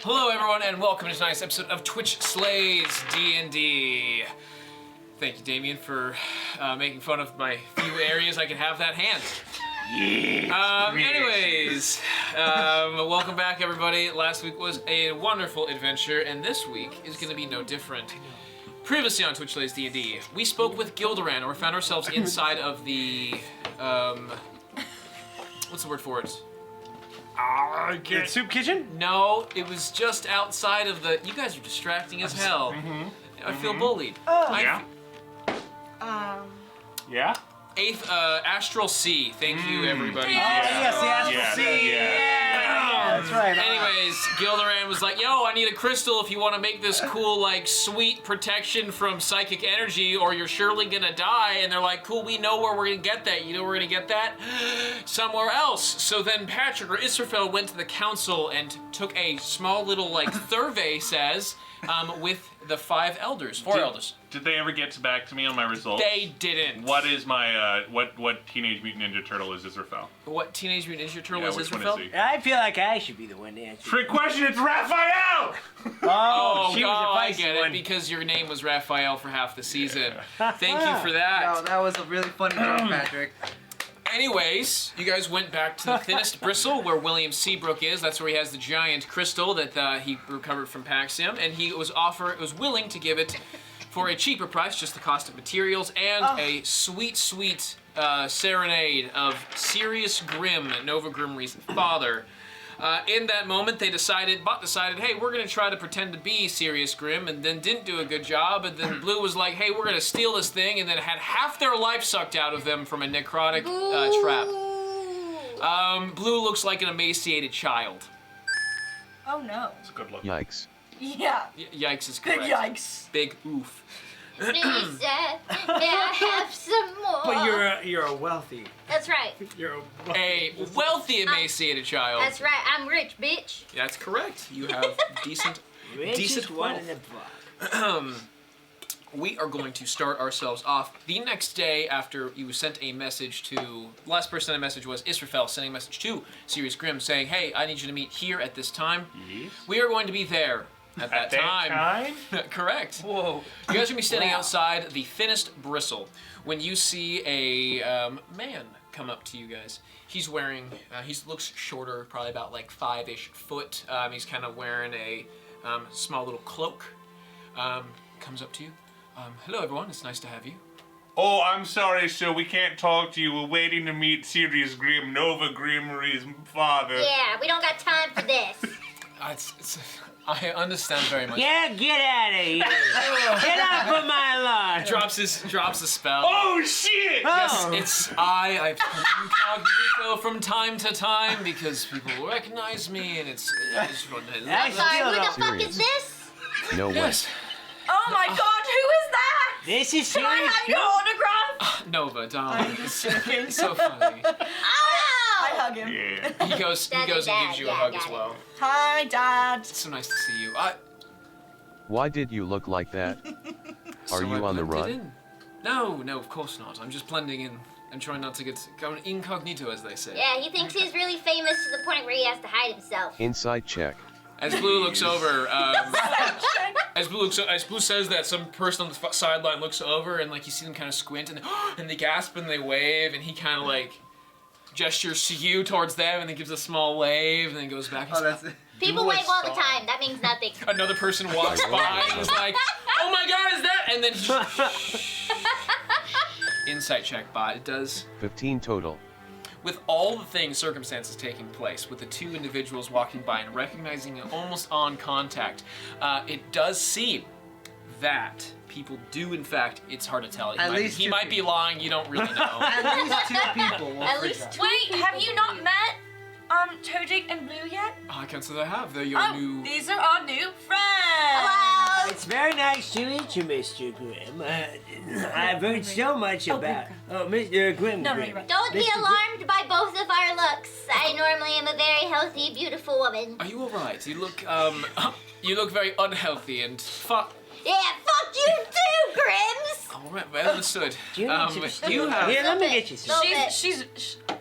Hello everyone and welcome to tonight's episode of Twitch Slays DnD. Thank you, Damien, for making fun of my few areas I can have that hand. Anyways, welcome back everybody. Last week was a wonderful adventure and this week is going to be no different. Previously on Twitch Slays D&D, we spoke with Gilderan, or found ourselves inside of the, what's the word for it? The soup kitchen? No, it was just outside of the, you guys are distracting as hell. I feel bullied. Yeah. Yeah? Eighth, Astral Sea. Thank you, everybody. Yes, the Astral Sea. Yeah, that's right. Anyways, Gilderan was like, yo, I need a crystal if you want to make this cool, like, sweet protection from psychic energy or you're surely gonna die. And they're like, cool, we know where we're gonna get that. You know where we're gonna get that? Somewhere else. So then Patrick or Israfel went to the council and took a small little, like, survey, says, with the four elders. Did they ever get back to me on my results? They didn't. What is my, what Teenage Mutant Ninja Turtle is Israfel? What Teenage Mutant Ninja Turtle is which Israfel? one is he? I feel like I should be the one to answer. Trick question, it's Raphael! Oh, she was God, a I feisty get it, one. because your name was Raphael for half the season. Thank you for that. No, that was a really funny joke, Patrick. Anyways, you guys went back to the thinnest bristle where William Seabrook is. That's where he has the giant crystal that he recovered from Paxium, and he was willing to give it for a cheaper price, just the cost of materials, and a sweet, sweet serenade of Sirius Grimm, Nova Grimry's father. In that moment, Bott decided, hey, we're gonna try to pretend to be Sirius Grimm, and then didn't do a good job, and then Blue was like, hey, we're gonna steal this thing, and then had half their life sucked out of them from a necrotic trap. Blue looks like an emaciated child. Oh no. It's a good look. Yikes. Yeah. Yikes is correct. Big yikes. Big oof. Please, may I have some more? But you're a wealthy. That's right. You're A wealthy emaciated child. That's right. I'm rich, bitch. That's correct. You have decent one wealth. in the block. We are going to start ourselves off the next day after you sent a message to, last person sent a message was Israfel, sending a message to Sirius Grimm saying, hey, I need you to meet here at this time. Yes. We are going to be there at that time. Correct. Whoa. You guys are going to be standing outside the thinnest bristle when you see a man come up to you guys. He's wearing, he looks shorter, probably about like 5-ish foot. He's kind of wearing a small little cloak. Comes up to you. Hello everyone, it's nice to have you. Oh, I'm sorry, sir, we can't talk to you. We're waiting to meet Sirius Grimm, Nova Grimry's father. Yeah, we don't got time for this. I understand very much. Yeah, get out of here. Get off of my lawn. Drops a spell. Oh, shit! Yes, it's I've come incognito from time to time because people will recognize me and it's fun. That's Sorry, still who the not fuck serious. is this? No way. Yes. Oh my god, who is that? This is Can I serious. have your autograph? Nova, darling. It's joking. so funny. I Ow! hug him. Yeah. He goes and gives you a hug as well. Hi, Dad. It's so nice to see you. Why did you look like that? Are you on the run? No, of course not. I'm just blending in. I'm trying not to go incognito, as they say. Yeah, he thinks he's really famous to the point where he has to hide himself. Insight check. As Blue looks over, as Blue says that, some person on the sideline looks over and like you see them kind of squint and they gasp and they wave and he kind of like gestures to you towards them and then gives a small wave and then goes back. And That's it. People wave all the time. That means nothing. Another person walks by and is like, "Oh my God, is that?" And then insight check, Bott. It does. 15 total. With all the circumstances taking place, with the two individuals walking by and recognizing it almost on contact, it does seem that people do, in fact, it's hard to tell. He might be lying, you don't really know. At least 2 people will At freak least out. Wait, have you not met Toadie and Blue yet? I can't say that I have. They're your new... These are our new friends. Hello. It's very nice to meet you, Mr. Grimm. I've heard so much about... Oh, Mr. Grimm. No, you're right. Don't be Mr. alarmed by both of our looks. I normally am a very healthy, beautiful woman. Are you alright? You look very unhealthy and... Yeah, fuck you too, Grimms. Alright, well understood. Do you need some- you have... Here, let me Little get you some. bit.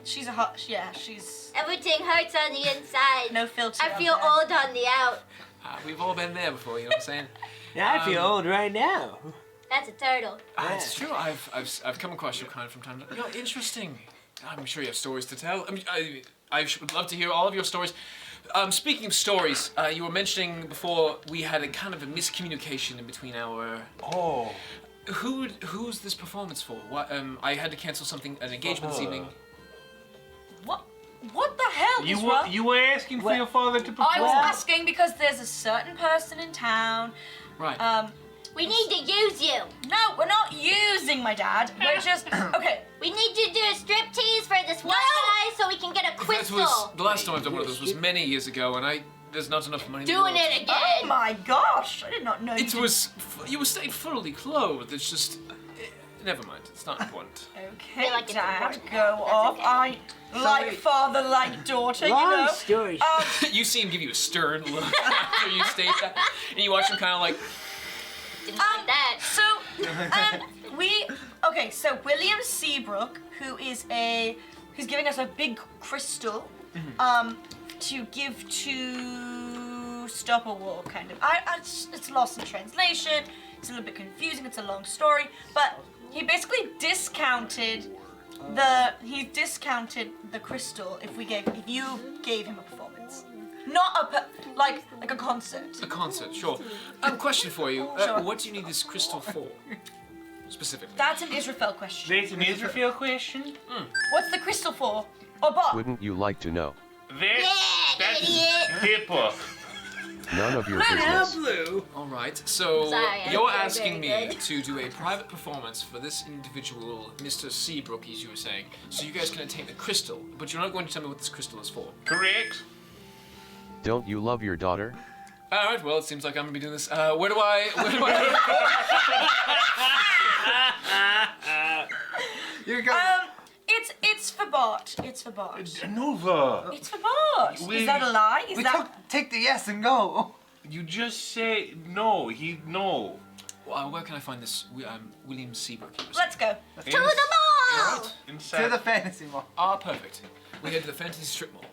She's a hot. Yeah, she's Everything hurts on the inside. no filter. I feel old on the out. We've all been there before, you know what I'm saying? I feel old right now. That's a turtle. It's true. I've come across your kind from time to time. You know, interesting. I'm sure you have stories to tell. I mean, I would love to hear all of your stories. Speaking of stories, you were mentioning before we had a kind of a miscommunication in between our. Oh. Who's this performance for? What? I had to cancel an engagement this evening. What the hell is wrong? You were asking for your father to perform? I was asking because there's a certain person in town. Right. We need to use you. No, we're not using my dad. We're just okay. We need you to do a striptease for this one guy so we can get a crystal. The last time I've done one of those was many years ago, and there's not enough money. Doing it again. Oh my gosh! I did not know. You were staying fully clothed. It's just. Never mind. It's not important. Okay, feel like it's Dad, important. go That's off. okay. I like father, like daughter. You Long know. story. You see him give you a stern look after you state that, and you watch him kind of like. Didn't like that. So William Seabrook, who's giving us a big crystal, to give to stop a war, kind of. It's lost in translation. It's a little bit confusing. It's a long story, but he basically discounted the crystal if you gave him a performance, not like a concert. A concert, sure. Question for you. Sure. What do you need this crystal for? Specifically. That's an Israel question. That's an Israel question? What's the crystal for? Or Bott? Wouldn't you like to know? That's idiot. HIPAA. None of your business. Blue. All right. So Sorry, you're I'm very, asking very me good. to do a private performance for this individual, Mr. Seabrook, as you were saying, so you guys can obtain the crystal. But you're not going to tell me what this crystal is for. Correct. Don't you love your daughter? All right. Well, it seems like I'm gonna be doing this. Where do I? You're going. It's for Bott. It's for Bott. Nova. It's for Bott. We- Is that a lie? Is We that? take the yes and go. You just say no. No. Where can I find this William Seabrook? Let's go. To the mall. Inside. To the fantasy mall. Ah, perfect. We head to the Fantasy Strip Mall.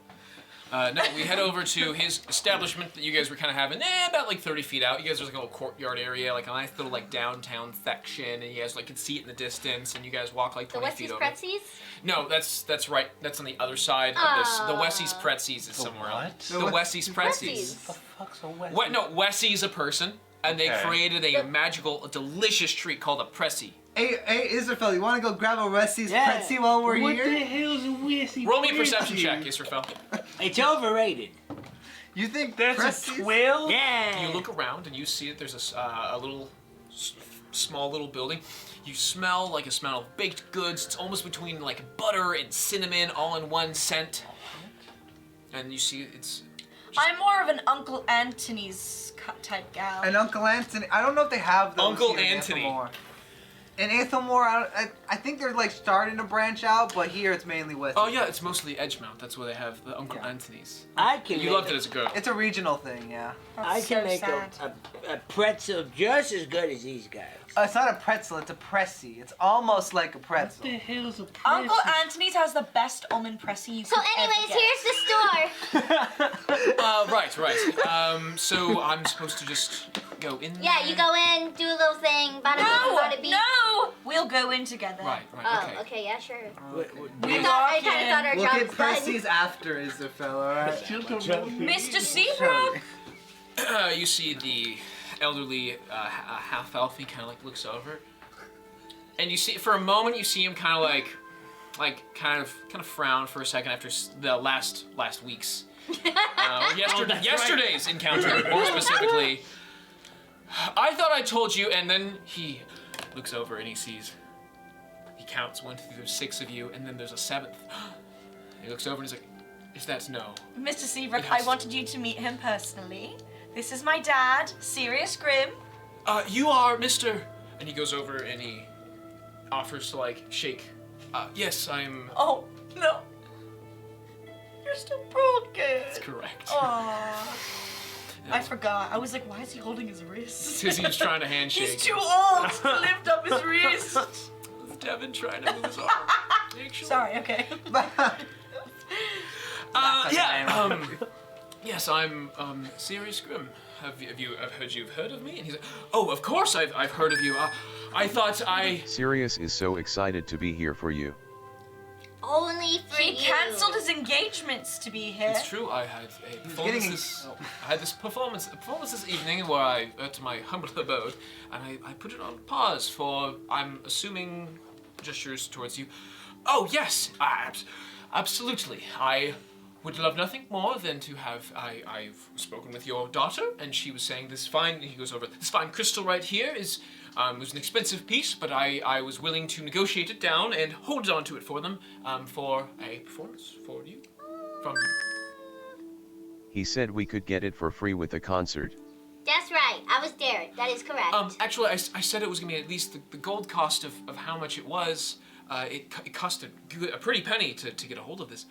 No, we head over to his establishment that you guys were kind of having, about like 30 feet out. You guys, there's like a little courtyard area, like a nice little like downtown section, and you guys like can see it in the distance, and you guys walk like The 20 feet Wetzy's over. Pretzys? No, that's right. That's on the other side of this. The Wessy's Pretzys is somewhere else. what? The Wessy's Pretzys. Fuck's a Wetzy? What? No, Wessy's a person, and they Okay. created a magical, delicious treat called a Pretsy. Hey, Israel, you want to go grab a Wetzy's Yeah. Pretzy while we're What here? the hell's a Westy? Roll me a perception check, Israfel. It's overrated. You think That's Pretzy's? a 12? Yeah. You look around and you see that there's a little, small little building. You smell like a smell of baked goods. It's almost between like butter and cinnamon all in one scent. And you see it's. I'm more of an Uncle Anthony's type gal. And Uncle Anthony. I don't know if they have those Uncle here in Anthony. Ithamore. In Ithamore, I think they're like starting to branch out, but here it's mainly Wetzy. Oh yeah, it's mostly Edgemount. That's where they have the Uncle Anthony's. I can You make loved it as a girl. It's a regional thing, yeah. That's I can so make sad. a pretzel just as good as these guys. It's not a pretzel, it's a pressy. It's almost like a pretzel. What the hell's a Uncle Anthony's has the best almond pressy you So could anyways, ever get. here's the store. Right. So I'm supposed to just go in there? Yeah, you go in, do a little thing, bada No, bada beep. no, we'll go in together. Right, Oh, okay. okay, yeah, sure. We I walk kind of in. thought our We'll job get was done. pressies after Israel, alright? Mr. Seabrook. You see the elderly half elf. He kind of like looks over, and you see for a moment you see him kind of like kind of frown for a second after the last week's yesterday's encounter, more specifically. I thought I told you, and then he looks over and he counts 1, 2, 3, there's 6 of you, and then there's a 7th. He looks over and he's like, "Is that no?" Mr. Seabrook, It has I wanted you to meet him personally. This is my dad, Sirius Grimm. You are Mr. And he goes over and he offers to like shake. Yes, I'm. Oh, no. You're still broken. That's correct. Aww. I forgot. I was like, why is he holding his wrist? Because he was trying to handshake. He's too old to lift up his wrist. Devin trying to move his arm. Actually. Sorry, okay. Yes, I'm Sirius Grim. I've heard you've heard of me? And he's like, oh, of course I've heard of you. I thought Sirius is so excited to be here for you. Only for He you. cancelled his engagements to be here. It's true. I had a performance. I had this performance this evening where I to my humble abode, and I put it on pause for I'm assuming gestures towards you. Oh yes, absolutely. I would love nothing more than to have. I've spoken with your daughter, and she was saying this fine. He goes over this fine crystal right here is. Was an expensive piece, but I was willing to negotiate it down and hold on to it for them for a performance for you. From you. He said we could get it for free with a concert. That's right. I was there. That is correct. Actually, I said it was going to be at least the gold cost of how much it was. It cost a pretty penny to get a hold of this.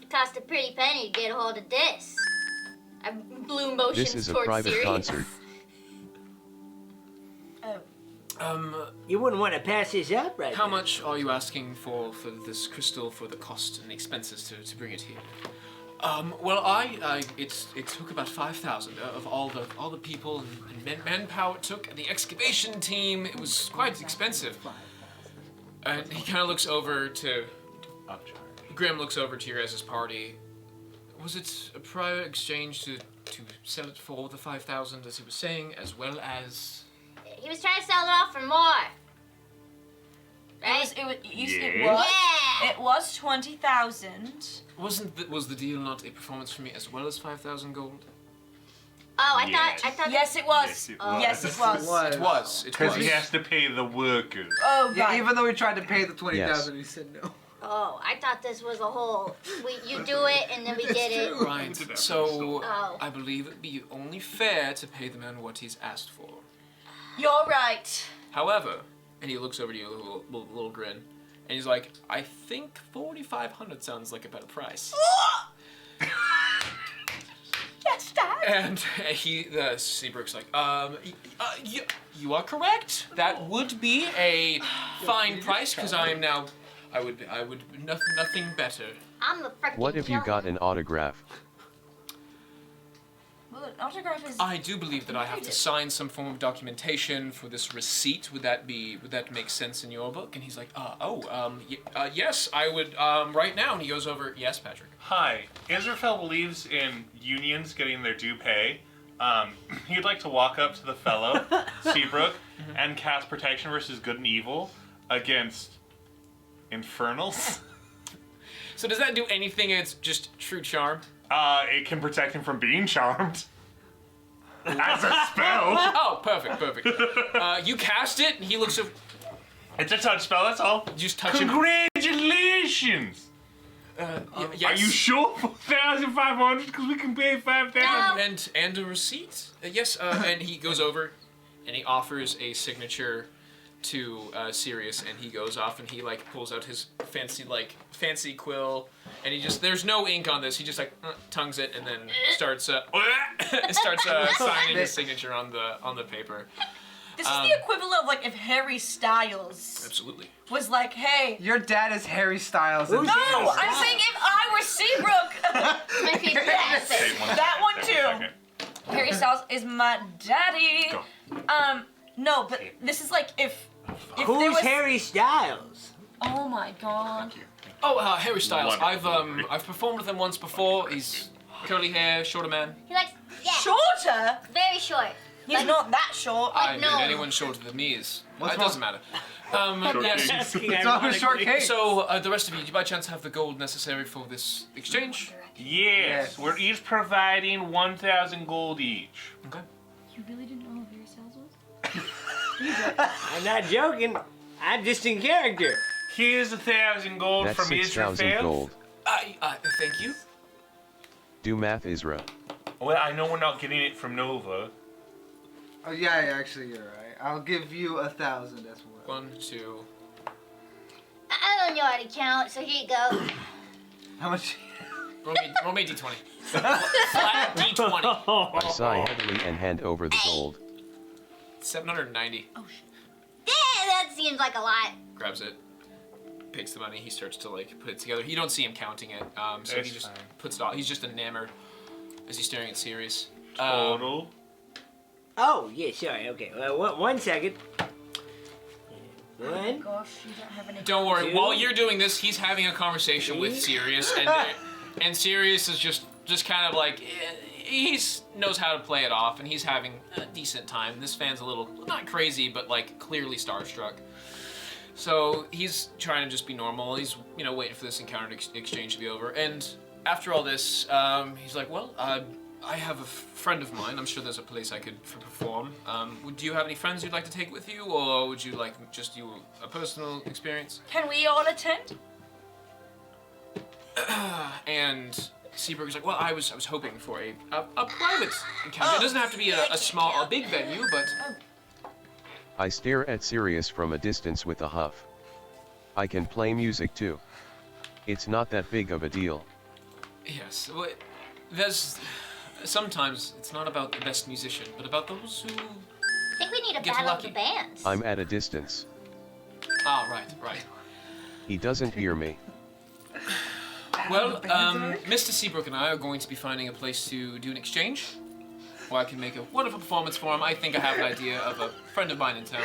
It cost a pretty penny to get a hold of this. I blew motions This is a towards private Sirius. concert. You wouldn't want to pass this up right How now. much are you asking for this crystal for the cost and expenses to bring it here? Well, it took about 5,000 of all the people and manpower it took, and the excavation team. It was quite expensive. And he kind of looks over to Grim. Looks over to your guys' party. Was it a prior exchange to sell it for the 5,000, as he was saying, as well as? He was trying to sell it off for more. Right? It was 20,000. Was the deal not a performance for me as well as 5,000 gold? Oh, I thought. Yes, it was. Yes, it was. It was. Because he has to pay the workers. Oh, Yeah, right. even though we tried to pay the 20,000, he said no. Oh, I thought this was a whole. You do it and then we get it. Right. So Oh. I believe it'd be only fair to pay the man what he's asked for. You're right. However, and he looks over to you with a little grin, and he's like, "I think 4,500 sounds like a better price." Yes, Dad. And the Seabrook's like, you are correct. That would be a fine price because I would nothing better. I'm the freaking. What if you got an autograph? Well, an autograph is. I do believe that I have to sign some form of documentation for this receipt. Would that make sense in your book? And he's like, yes, I would, right now. And he goes over, yes, Patrick. Hi, Israfel believes in unions getting their due pay. He'd like to walk up to the fellow, Seabrook, and cast protection versus good and evil against infernals. So does that do anything? It's just true charm? It can protect him from being charmed. As a spell. Oh, perfect. You cast it, and he looks at. It's a touch spell, that's all. You just touch him. Congratulations! Yes. Are you sure 4,500? Because we can pay 5,000. And a receipt? Yes. And he goes over, and he offers a signature to Sirius, and he goes off and he pulls out his fancy quill, and he just there's no ink on this. He just tongues it and then starts signing his signature on the paper. This is the equivalent of if Harry Styles Absolutely. was like, hey. Your dad is Harry Styles. No, I'm saying if I were Seabrook. My favorite accent. Take one That one second, too. take 1 second. Harry Styles is my daddy. Go. No, but this is if there Who's was. Harry Styles? Oh my god. Thank you. Oh, Harry Styles. Wonderful. I've performed with him once before. He's curly hair, shorter man. He likes. Yeah. Shorter? Very short. He's not that short. I mean, no. anyone shorter than me is. What's It doesn't matter. Yes. It's on a short cake. So the rest of you, do you by chance have the gold necessary for this exchange? Yes, we're each providing 1,000 gold each. Okay. You really didn't know who Harry Styles was? I'm not joking. I'm just in character. Here's 1,000 gold That's from 6,000 Israfel. gold. Thank you. Do math, Isra. Well, I know we're not getting it from Nova. Oh yeah, actually you're right. I'll give you 1,000 as well. 1, 2. I don't know how to count, so here you go. How much? Roll me d20. Flat d20. I sigh heavily and hand over the gold. 790. Oh shit. Yeah, that seems like a lot. Grabs it. Takes the money. He starts to put it together. You don't see him counting it. So It's he just fine. puts it all. He's just enamored. as he's staring at Sirius. Total. Oh, yeah, sorry. Okay. 1 second. Oh One. gosh, you don't have any. Don't worry. Two. While you're doing this, he's having a conversation with Sirius, and Sirius is just kind of like he knows how to play it off, and he's having a decent time. This fan's a little not crazy, but like clearly starstruck. So he's trying to just be normal. He's waiting for this encounter exchange to be over, and after all this, he's like, well, I have a friend of mine. I'm sure there's a place I could perform. Do you have any friends you'd like to take with you, or would you like just you a personal experience? Can we all attend? And Seabrook is like, well, I was hoping for a private encounter. It doesn't have to be a big venue, but I stare at Sirius from a distance with a huff. I can play music too. It's not that big of a deal. yes, well, there's sometimes it's not about the best musician, but about those who. I think we need a Get battle lucky. of the bands. I'm at a distance. Ah, right. He doesn't hear me. Well, Mr. Seabrook and I are going to be finding a place to do an exchange, where I can make a wonderful performance for him. I think I have an idea of a friend of mine in town.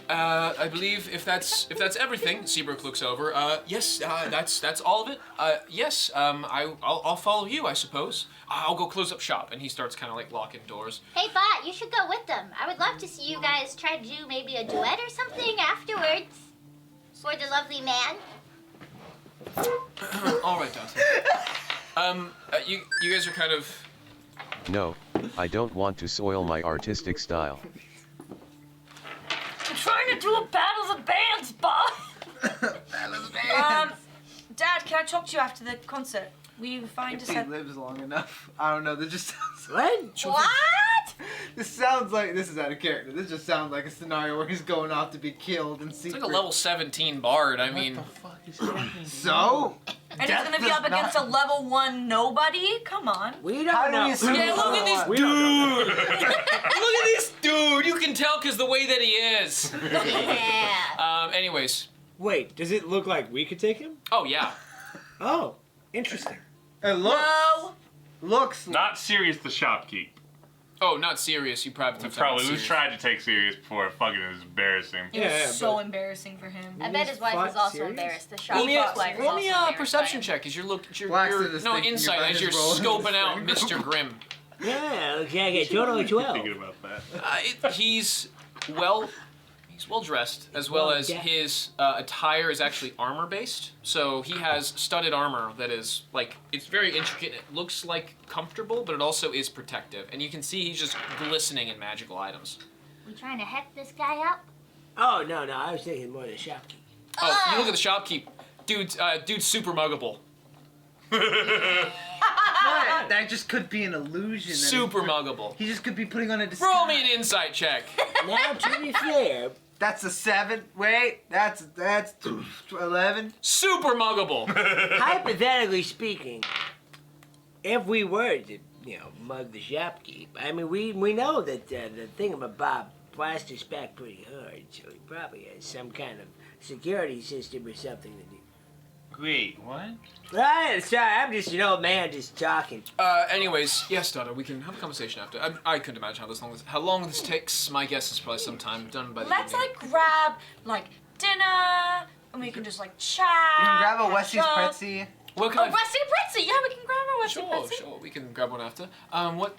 I believe if that's everything, Seabrook looks over. Yes, that's all of it. Yes, I'll follow you, I suppose. I'll go close up shop, and he starts kind of like locking doors. Hey, Bott, you should go with them. I would love to see you guys try to do maybe a duet or something afterwards. For the lovely man. All right, Dante. You guys are kind of. No, I don't want to soil my artistic style. I'm trying to do a battle of the bands, Bott. Battle of the bands. Dad, can I talk to you after the concert? Will you find If us he a... lives long enough. I don't know. This just sounds. What? What? This sounds like this is out of character. This just sounds like a scenario where he's going off to be killed in It's secret. like a level 17 bard. I mean, Fuck is happening? So. And he's Death gonna be does up against a level 1 nobody? Come on. We How don't do know. we assume yeah, look at this We dude. don't know. Look at this dude. You can tell because the way that he is. Yeah. Anyways. Wait, does it look like we could take him? Oh yeah. Oh, interesting. It No. looks. Not Sirius the shopkeep. Oh, not serious. You probably took Probably that we've tried to take Sirius before. Fucking it was embarrassing. It was Yeah, so but- embarrassing for him. I bet his wife Fought was also serious? embarrassed. The Roll me shopkeeper's wife was roll me also a embarrassed perception by him. check as you're Waxon is no thinking insight about as his you're role in scoping this out thing. Mr. Grimm. Yeah, looks like a total of 12. Thinking about that. He's well dressed, as well as his attire is actually armor based. So he has studded armor that is like it's very intricate. It looks like comfortable, but it also is protective. And you can see he's just glistening in magical items. We trying to heck this guy up? Oh, no, I was thinking more of the shopkeep. Oh, you look at the shopkeep, dude's super muggable. What? That just could be an illusion. that Super muggable. He just could be putting on a disguise. Roll me an insight check. Now, to be fair, That's a 7. Wait, that's 11. Super muggable. hypothetically speaking, if we were to, mug the shopkeep, I mean, we know that the thingamabob plasters back pretty hard, so he probably has some kind of security system or something to do. Wait, what? Right, sorry, I'm just an old man just talking. Anyways, yes, daughter, we can have a conversation after. I couldn't imagine how long this takes. My guess is probably sometime done by the Let's evening. like grab like dinner and we can just like chat. You can grab a catch Wetzy's up. Pretzy. Where can Oh, I? Wetzy Pretzy! Yeah, we can grab our Wetzy Pretzy. Sure, we can grab one after.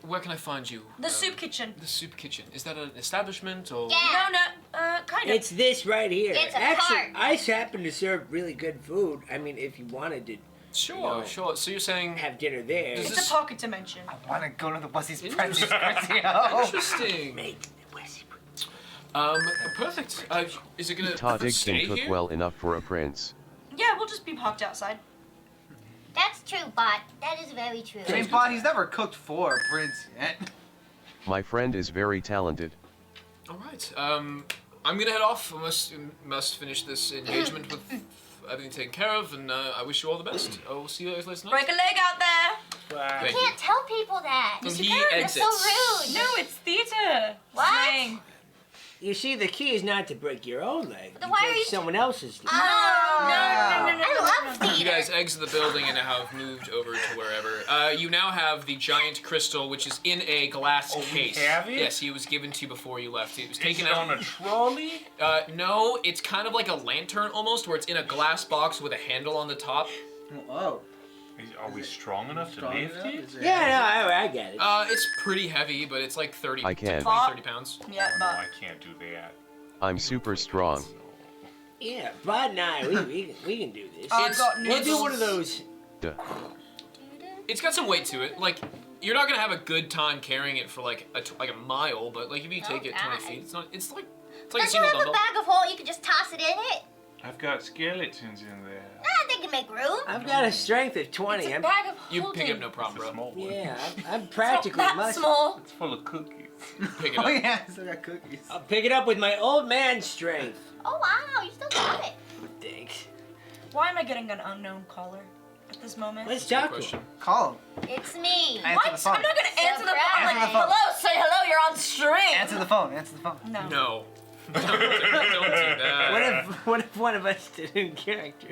Where can I find you? The soup kitchen. The soup kitchen. Is that an establishment or? Yeah. No, kind of. It's this right here. It's a Actually, cart. I happen to serve really good food. I mean, if you wanted to Sure, No. sure. So you're saying? have dinner there, Does It's this- a pocket dimension. I want to go to the Wetzy's Interesting. Pretzy. Interesting. make the Wessie. Perfect. Is it gonna Toddig stay can cook here? well enough for a prince. Yeah, we'll just be parked outside. That's true, Bott. That is very true. James Bond, he's never cooked for a prince yet. My friend is very talented. All right. I'm gonna head off. I must finish this engagement with everything taken care of, and I wish you all the best. I will see you guys later Break tonight. a leg out there. Thank Can't tell people that. And Mr. he Karen, That's exits. so rude. No, it's theater. What? Slang. You see, the key is not to break your own leg. Then You why are break you- someone else's leg. Oh. I love theater. You guys exit the building and now have moved over to wherever. You now have the giant crystal, which is in a glass case. We have it? Yes, it was given to you before you left. It was Is taken it out on a trolley? No, it's kind of like a lantern almost, where it's in a glass box with a handle on the top. Oh. Are we strong enough to lift it? Yeah, no, I get it. It's pretty heavy, but it's like 30, I can. 20, 30 pounds. Yeah, No, but I can't do that. I'm super strong. Yeah, Bud and I, we can do this. I got We'll do noodles. one of those. Duh. It's got some weight to it. Like, you're not gonna have a good time carrying it for like a mile, but like if you take it 20 God. feet, it's like a Don't you single have a dumbbell. bag of holes you can just toss it in it? I've got skeletons in there. Ah, they can make room. I've got a strength of 20. it's a I'm, bag of You holding. pick up no problem, It's a bro. small one. yeah, I'm It's practically not that muscle. small. It's full of cookies. Pick it Oh up. yeah, I still got cookies. I'll pick it up with my old man strength. Oh wow, you still got it. Thanks. Why am I getting an unknown caller at this moment? Let's Good talk to question. him. Call him. It's me. Answer What? the phone. I'm not gonna answer the phone. I'm like, Answer the phone. hello, say hello, you're on stream. Answer the phone. Answer the phone. No. No. Don't do that. What if one of us did in character?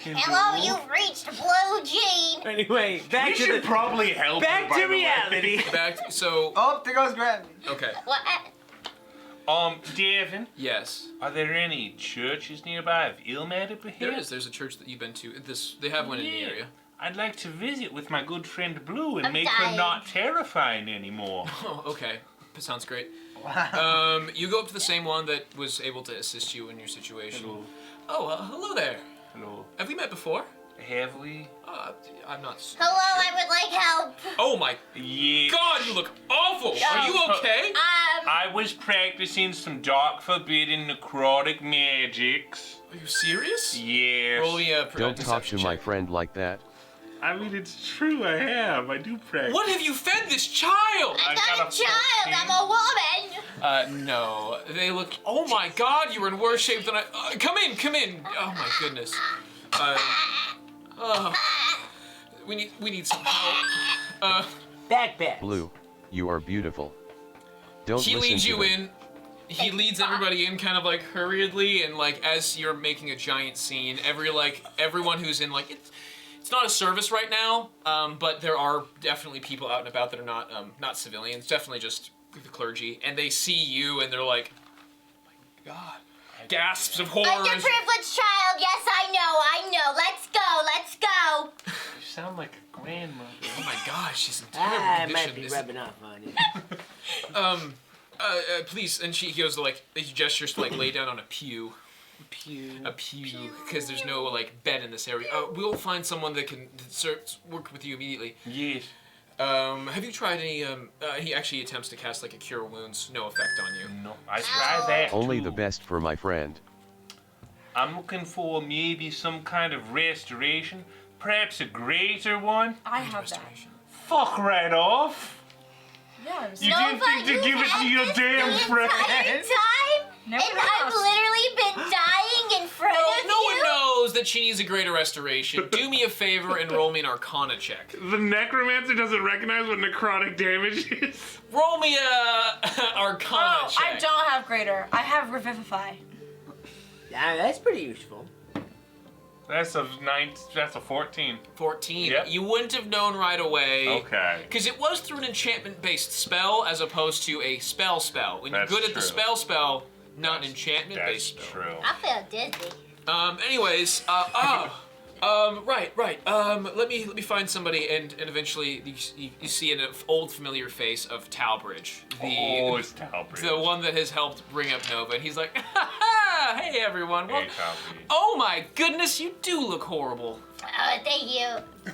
Hello, you've reached Blue Jean. Anyway, back We to should the probably help back her, by to the way. reality. Back. So Oh, there goes Gravity. okay. What? Devin, Yes. are there any churches nearby of Ilmad up There here? is. There's a church that you've been to. They have one in the Yeah. area. I'd like to visit with my good friend Blue and I'm make her dying. not terrifying anymore. Oh, okay. That sounds great. Wow. You go up to the same one that was able to assist you in your situation. Hello. Oh, hello there. Hello. Have we met before? Have we? I'm not. Hello, I would like help. Oh my Yeah. God, you look awful. Are you okay? I was practicing some dark, forbidden, necrotic magics. Are you serious? Yes. Roll me a Don't talk to deception my check. friend like that. I mean, it's true. I have. I do practice. What have you fed this child? I'm I not got a a child. 14. I'm a woman. No. They look. Oh my God, you were in worse shape than I. Come in, come in. Oh my goodness. We need some help. Backpack. Blue, you are beautiful. Don't He listen leads to you them. in. He leads everybody in kind of like hurriedly, and like as you're making a giant scene, everyone who's in like it's not a service right now, but there are definitely people out and about that are not civilians, definitely just the clergy, and they see you and they're like, oh my God, gasps of horror. Underprivileged child. Yes, I know. Let's go. You sound like a grandmother. Oh my gosh, she's in I terrible might condition. be Is- rubbing off on you. Please, and he goes to like, he gestures to like lay down on a pew. Pew. A pew, because there's no like bed in this area. We'll find someone that can work with you immediately. Yes. Have you tried any? He actually attempts to cast like a cure wounds, no effect on you. No, I tried that Only too. the best for my friend. I'm looking for maybe some kind of restoration, perhaps a greater one. I have that. Restoration. Fuck right off. Yeah, I'm You No, didn't but think to you give it to had your this damn the friend. entire time, Never and I've asked. literally been dying in front of No you. one knows that she needs a greater restoration. Do me a favor and roll me an Arcana check. The necromancer doesn't recognize what necrotic damage is. Roll me a Arcana Oh, check. I don't have greater. I have revivify. Yeah, that's pretty useful. That's a 14. 14. Yep. You wouldn't have known right away. Okay. Because it was through an enchantment-based spell as opposed to a spell. When That's you're good at the true. spell, not an enchantment-based That's spell. true. I feel dizzy. Anyways, right. Let me find somebody, and eventually you see an old familiar face of Talbridge, It's Talbridge. the one that has helped bring up Nova, and he's like, ha, hey everyone. Well, Hey, Talbridge. oh my goodness, you do look horrible. Oh, thank you.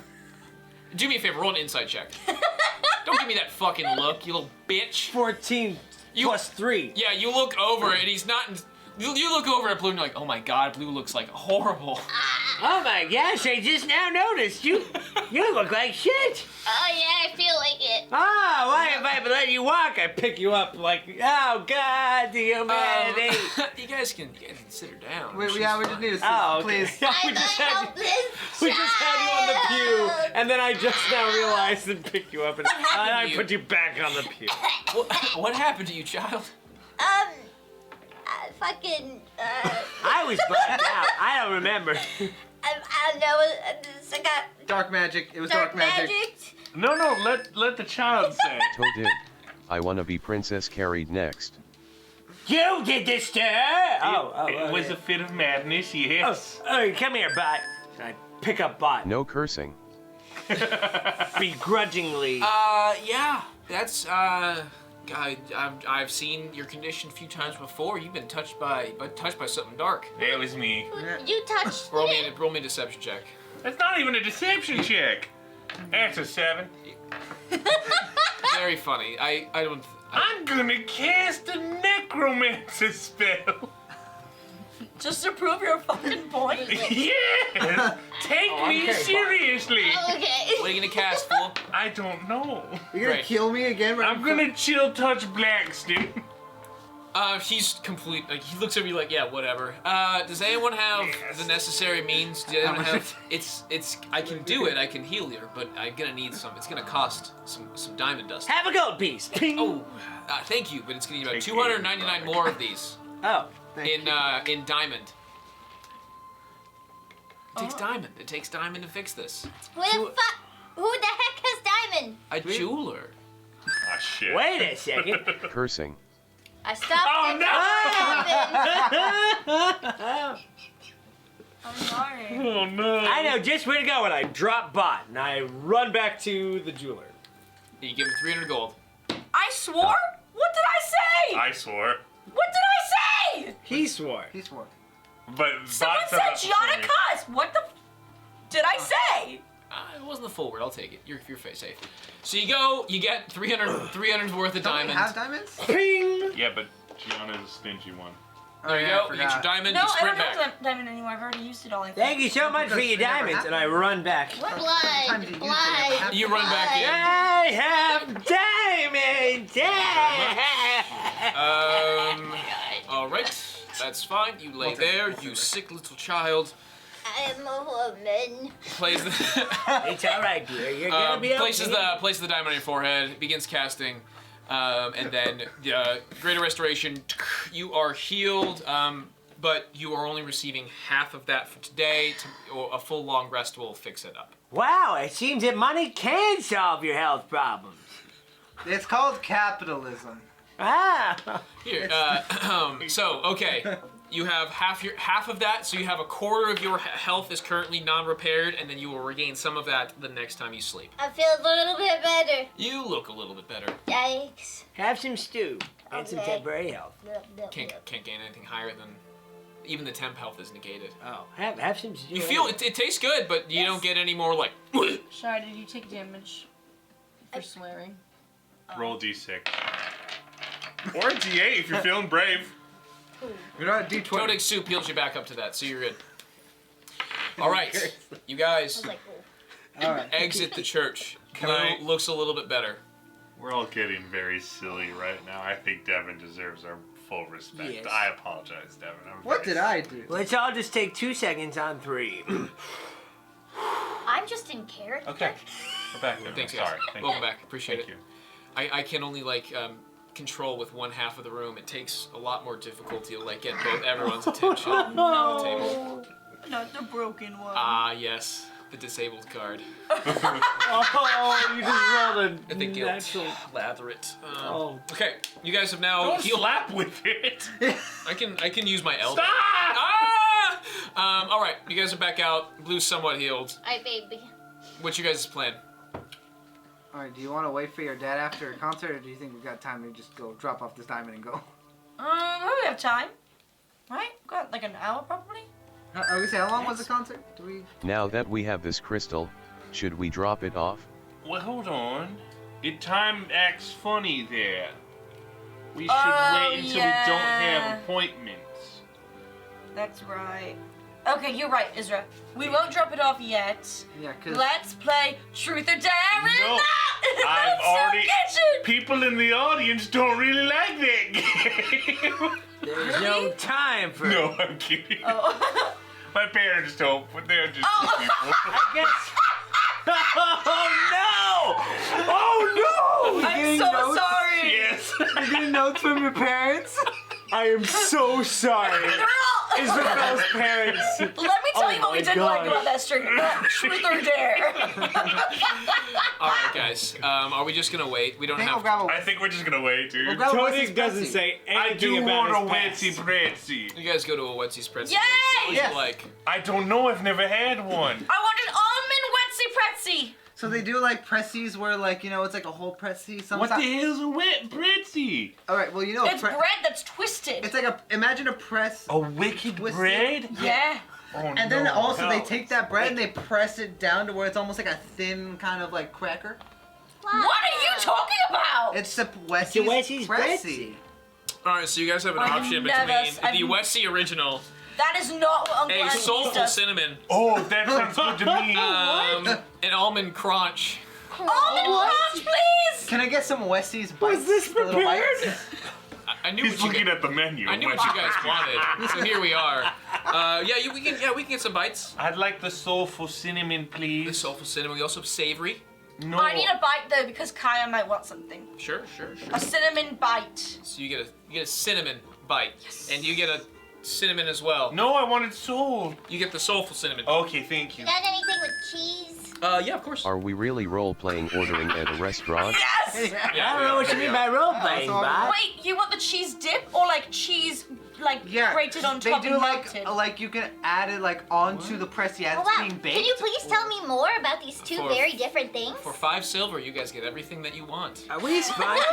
Do me a favor, roll an insight check. Don't give me that fucking look, you little bitch. 14 You- plus 3. Yeah, you look over and he's not. You look over at Blue and you're like, oh my God, Blue looks like horrible. Oh my gosh, I just now noticed. You look like shit. Oh yeah, I feel like it. Ah, why if I let you walk, I pick you up like, oh God, the humanity. You guys can sit her down. Wait, She's yeah, we just fine. need a Oh, okay. please. we I'm just a had helpless we just had you on the pew, child. and then I just now realized and picked you up, and happened I to you? put you back on the pew. What happened to you, child? fucking, I was blacked out. I don't remember. I don't know, it's like a Dark magic. It was dark dark, magic. magic. No, let the child say. Toadid. I wanna be Princess carried next. You did this to her. It was a fit of madness, yes. Oh, come here, Bott. I pick up Bott. No cursing. Begrudgingly. Yeah, that's, I've seen your condition a few times before. You've been touched by something dark. It was me. You touched Roll me. me a deception check. That's not even a deception check. That's a 7. Very funny. I'm gonna cast a necromancer spell. Just to prove your fucking point. Yes! Take me seriously. Okay. What are you gonna cast, fool? I don't know. You're gonna Right. kill me again? Right I'm gonna chill touch Blackston. He's complete. Like, he looks over you like, yeah, whatever. Does anyone have the necessary means? Do anyone have? I can do it. I can heal you, but I'm gonna need some. It's gonna cost some diamond dust. Have a gold piece. Ping. Oh, thank you, but it's gonna need about Take 299 more of these Oh. in diamond. It takes diamond. It takes diamond to fix this. Who the heck has diamond? A jeweler. Ah, shit. Wait a second. Cursing. I stopped Oh, it. I'm sorry. Oh no. I know just where to go when I drop Bott and I run back to the jeweler. You give him 300 gold. I swore? What did I say? I swore. What did I say? He swore. He swore. But Someone Bott said that before Gianna me. cuss. What the did I say? It wasn't the full word. I'll take it. You're safe. So you go. You get 300 worth of Don't we diamonds. have diamonds? Ping. Yeah, but Gianna's a stingy one. There you yeah, I go. You get your forgot. diamond. No, you I sprint don't back. have diamond anymore. I've already used it all. I think. Thank you so much for your Because it never diamonds, and I happened. run back. Sometimes you Blood, use it, blood. it never You run back in. I have diamonds. All right. That's fine. You lay there. You sick little child. I'm a woman. Plays the It's all right, dear. You're gonna be places okay. the diamond on your forehead. Begins casting, and then greater restoration. You are healed. But you are only receiving half of that for today. Or a full long rest will fix it up. Wow, it seems that money can solve your health problems. It's called capitalism. Ah. Here, so okay, you have half of that, so you have a quarter of your health is currently non-repaired, and then you will regain some of that the next time you sleep. I feel a little bit better. You look a little bit better. Yikes. Have some stew and some Okay. temporary health. Can't gain anything higher than even the temp health is negated. Oh, have some stew. You feel it tastes good, but you don't get any more like. Sorry, did you take damage for swearing? Roll D6. Or a D8 if you're feeling brave. You're not a D20. Toadix soup heals you back up to that, so you're good. All right, you guys Like, All right. exit the church. Can Blue I- looks a little bit better. We're all getting very silly right now. I think Devin deserves our full respect. Yes. I apologize, Devin. I'm What very did I do? Let's all just take 2 seconds on 3. I'm just in character. Okay. We're back there. Thanks, guys. Sorry. Thank Welcome you. back. Appreciate Thank it. you. I can only control with one half of the room. It takes a lot more difficulty to get both everyone's attention on the table. Not the broken one. Ah, yes, the disabled card. Oh, you just rolled a The guilt. natural. Lather it. Oh. Okay, you guys have now Don't healed. slap with it. I can use my elbow. Stop! Ah! All right, you guys are back out. Blue's somewhat healed. Hi, baby. What's your guys' plan? All right. Do you want to wait for your dad after a concert, or do you think we've got time to just go drop off this diamond and go? We have time. Right? Got like an hour probably. I was gonna say, how long was the concert? Do we? Now that we have this crystal, should we drop it off? Well, hold on. It time acts funny there. We should Oh, wait until yeah. we don't have appointments. That's right. Okay, you're right, Isra. We won't drop it off yet. Yeah, cause Let's play Truth or Dare. No, I've already. People in the audience don't really like that game. There's no time for No, I'm kidding. Oh. My parents don't, but they're just people. I guess. Oh no! Oh no! I'm so sorry. Yes. you getting notes from your parents? I am so sorry. Isabel's parents. Let me tell you what we didn't like about that stream. Truth or dare. All right, guys. Are we just gonna wait? We don't have. I think we're just gonna wait, dude. We'll grab a Tony Wetzy's doesn't Pretzy. say I anything do about want a his past. Wetzy Pretzy. You guys go to a Wetzy's Pretzys. Yay! What would Yes. you like? I don't know. I've never had one. I want an almond Wetsy Pretzy. So they do like Pretzys where like, you know, it's like a whole Pretzy. What the hell's a wet Pretzy? Alright, well, you know, It's bread that's twisted. it's like imagine a press. A wicked Twisted. bread? Yeah. Oh, And then no. also they No. take that bread and they press it down to where it's almost like a thin kind of like cracker. What are you talking about? It's the It's a Wetzy's Wetzy's Pretzy. All right, so you guys have an I've option never- between I've- the Wetsy original, That is not what Uncle a Anthony soulful does. cinnamon, Oh, that sounds good to me. an almond crunch. Almond crunch, please. Can I get some Wetzy's bites? Was this The little prepared? bites? I knew He's what you looking guys, at the menu. I knew what you guys wanted. So here we are. We can get some bites. I'd like the soulful cinnamon, The please. soulful cinnamon. We also have savory. No. I need a bite though because Kaya might want something. Sure. A cinnamon bite. So you get a cinnamon bite, and you get a cinnamon as well. No, I wanted soul. You get the soulful cinnamon. Okay, thank you. You got anything with cheese? Yeah, of course. Are we really role-playing ordering at a restaurant? Yes. Yeah, I don't know what you mean by role playing, so- Bob. Wait, you want the cheese dip or like cheese like Yeah, grated on they top do and like melted? you can add it like onto the Pretzy as Oh, it's wow. being baked. Can you please tell me more about these two For- very different things? For 5 silver, you guys get everything that you want. Are we sponsored?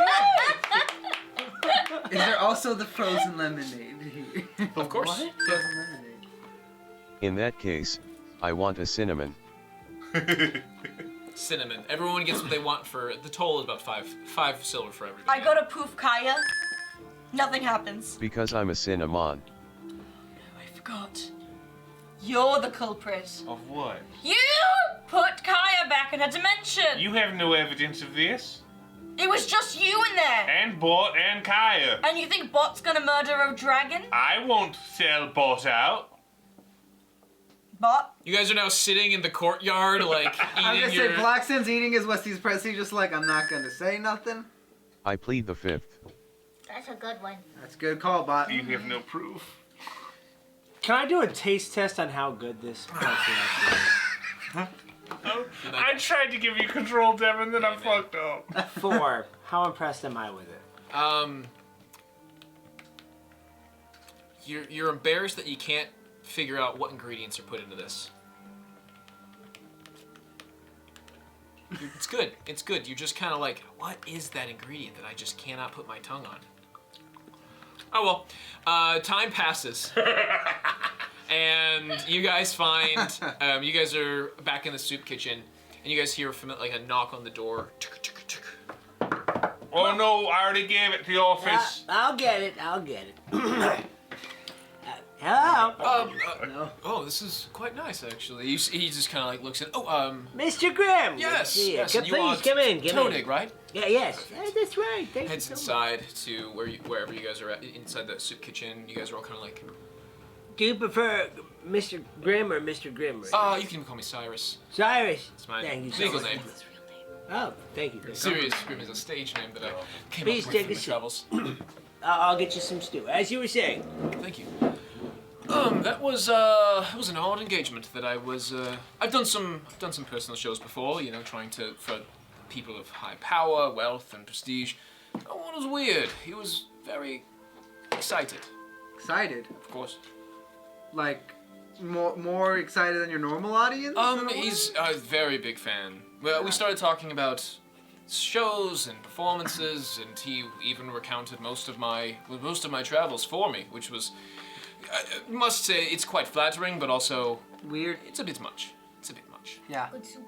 Is there also the frozen lemonade here? Of course. Frozen lemonade. In that case, I want a cinnamon. Cinnamon. Everyone gets what they want for the total is about 5 silver for everybody. I go to poof Kaya. Nothing happens. Because I'm a cinnamon. I forgot. You're the culprit. Of what? You put Kaya back in her dimension. You have no evidence of this. It was just you in there. And Bott and Kaya. And you think Bott's gonna murder a dragon? I won't sell Bott out. Bott? You guys are now sitting in the courtyard, like I'm eating gonna your. say Blackson's eating his Wetzy's Pretzy, just like I'm not gonna say nothing. I plead the fifth. That's a good one. That's a good call, Bot. You have no proof. Can I do a taste test on how good this Pretzy actually I tried to give you control, Devin, then I fucked up. is? 4. How impressed am I with it? You're embarrassed that you can't figure out what ingredients are put into this. It's good. It's good. You're just kind of like, what is that ingredient that I just cannot put my tongue on? Oh well. Time passes. And you guys find, you guys are back in the soup kitchen, and you guys hear like a knock on the door. Oh no, I already gave it to the office. I'll get it. Hello? No. Oh, this is quite nice, actually. He just kind of like looks at. Mr. Grimm. Yes. Yeah, Yes. come- and you please want come in. Tonig, right? Yeah, yes. That's right. Thank Heads you so much. inside to wherever you guys are at, inside the soup kitchen. You guys are all kind of like. Do you prefer Mr. Grimm or Mr. Grimm? You can even call me Cyrus. Cyrus. It's my Thank you so legal much. name. Oh, thank you. Sirius Grimm is a stage name that I came Please up take with a from my seat. travels. I'll get you some stew. As you were saying. Thank you. That was an odd engagement that I was. I've done some personal shows before, you know, trying to for people of high power, wealth, and prestige. That one was weird. He was very excited, Excited. of course. Like, more excited than your normal audience? He's a very big fan. Well, we started talking about shows and performances, and he even recounted most of my travels for me, which was, I must say, it's quite flattering, but also Weird. it's a bit much. It's a bit much. Yeah. Good soup.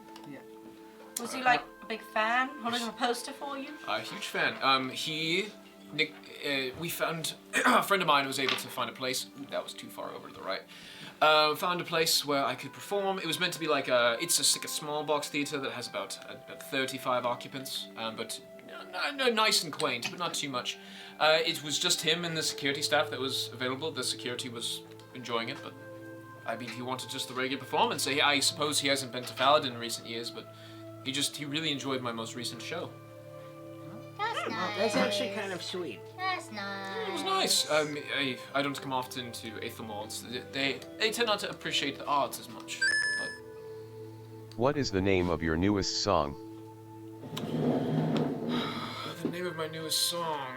Was he like a big fan? Holding a poster for you? A huge fan. We found a friend of mine was able to find a place. Ooh, that was too far over to the right. Found a place where I could perform. It was meant to be like it's like a small box theater that has about 35 occupants, but nice and quaint, but not too much. It was just him and the security staff that was available. The security was enjoying it, but I mean, he wanted just the regular performance. I suppose he hasn't been to Faladin in recent years, but he really enjoyed my most recent show. That's nice. That's actually kind of sweet. That's nice. It was nice. I don't come often to Aethelmalds. They tend not to appreciate the arts as much. But What is the name of your newest song? the name of my newest song.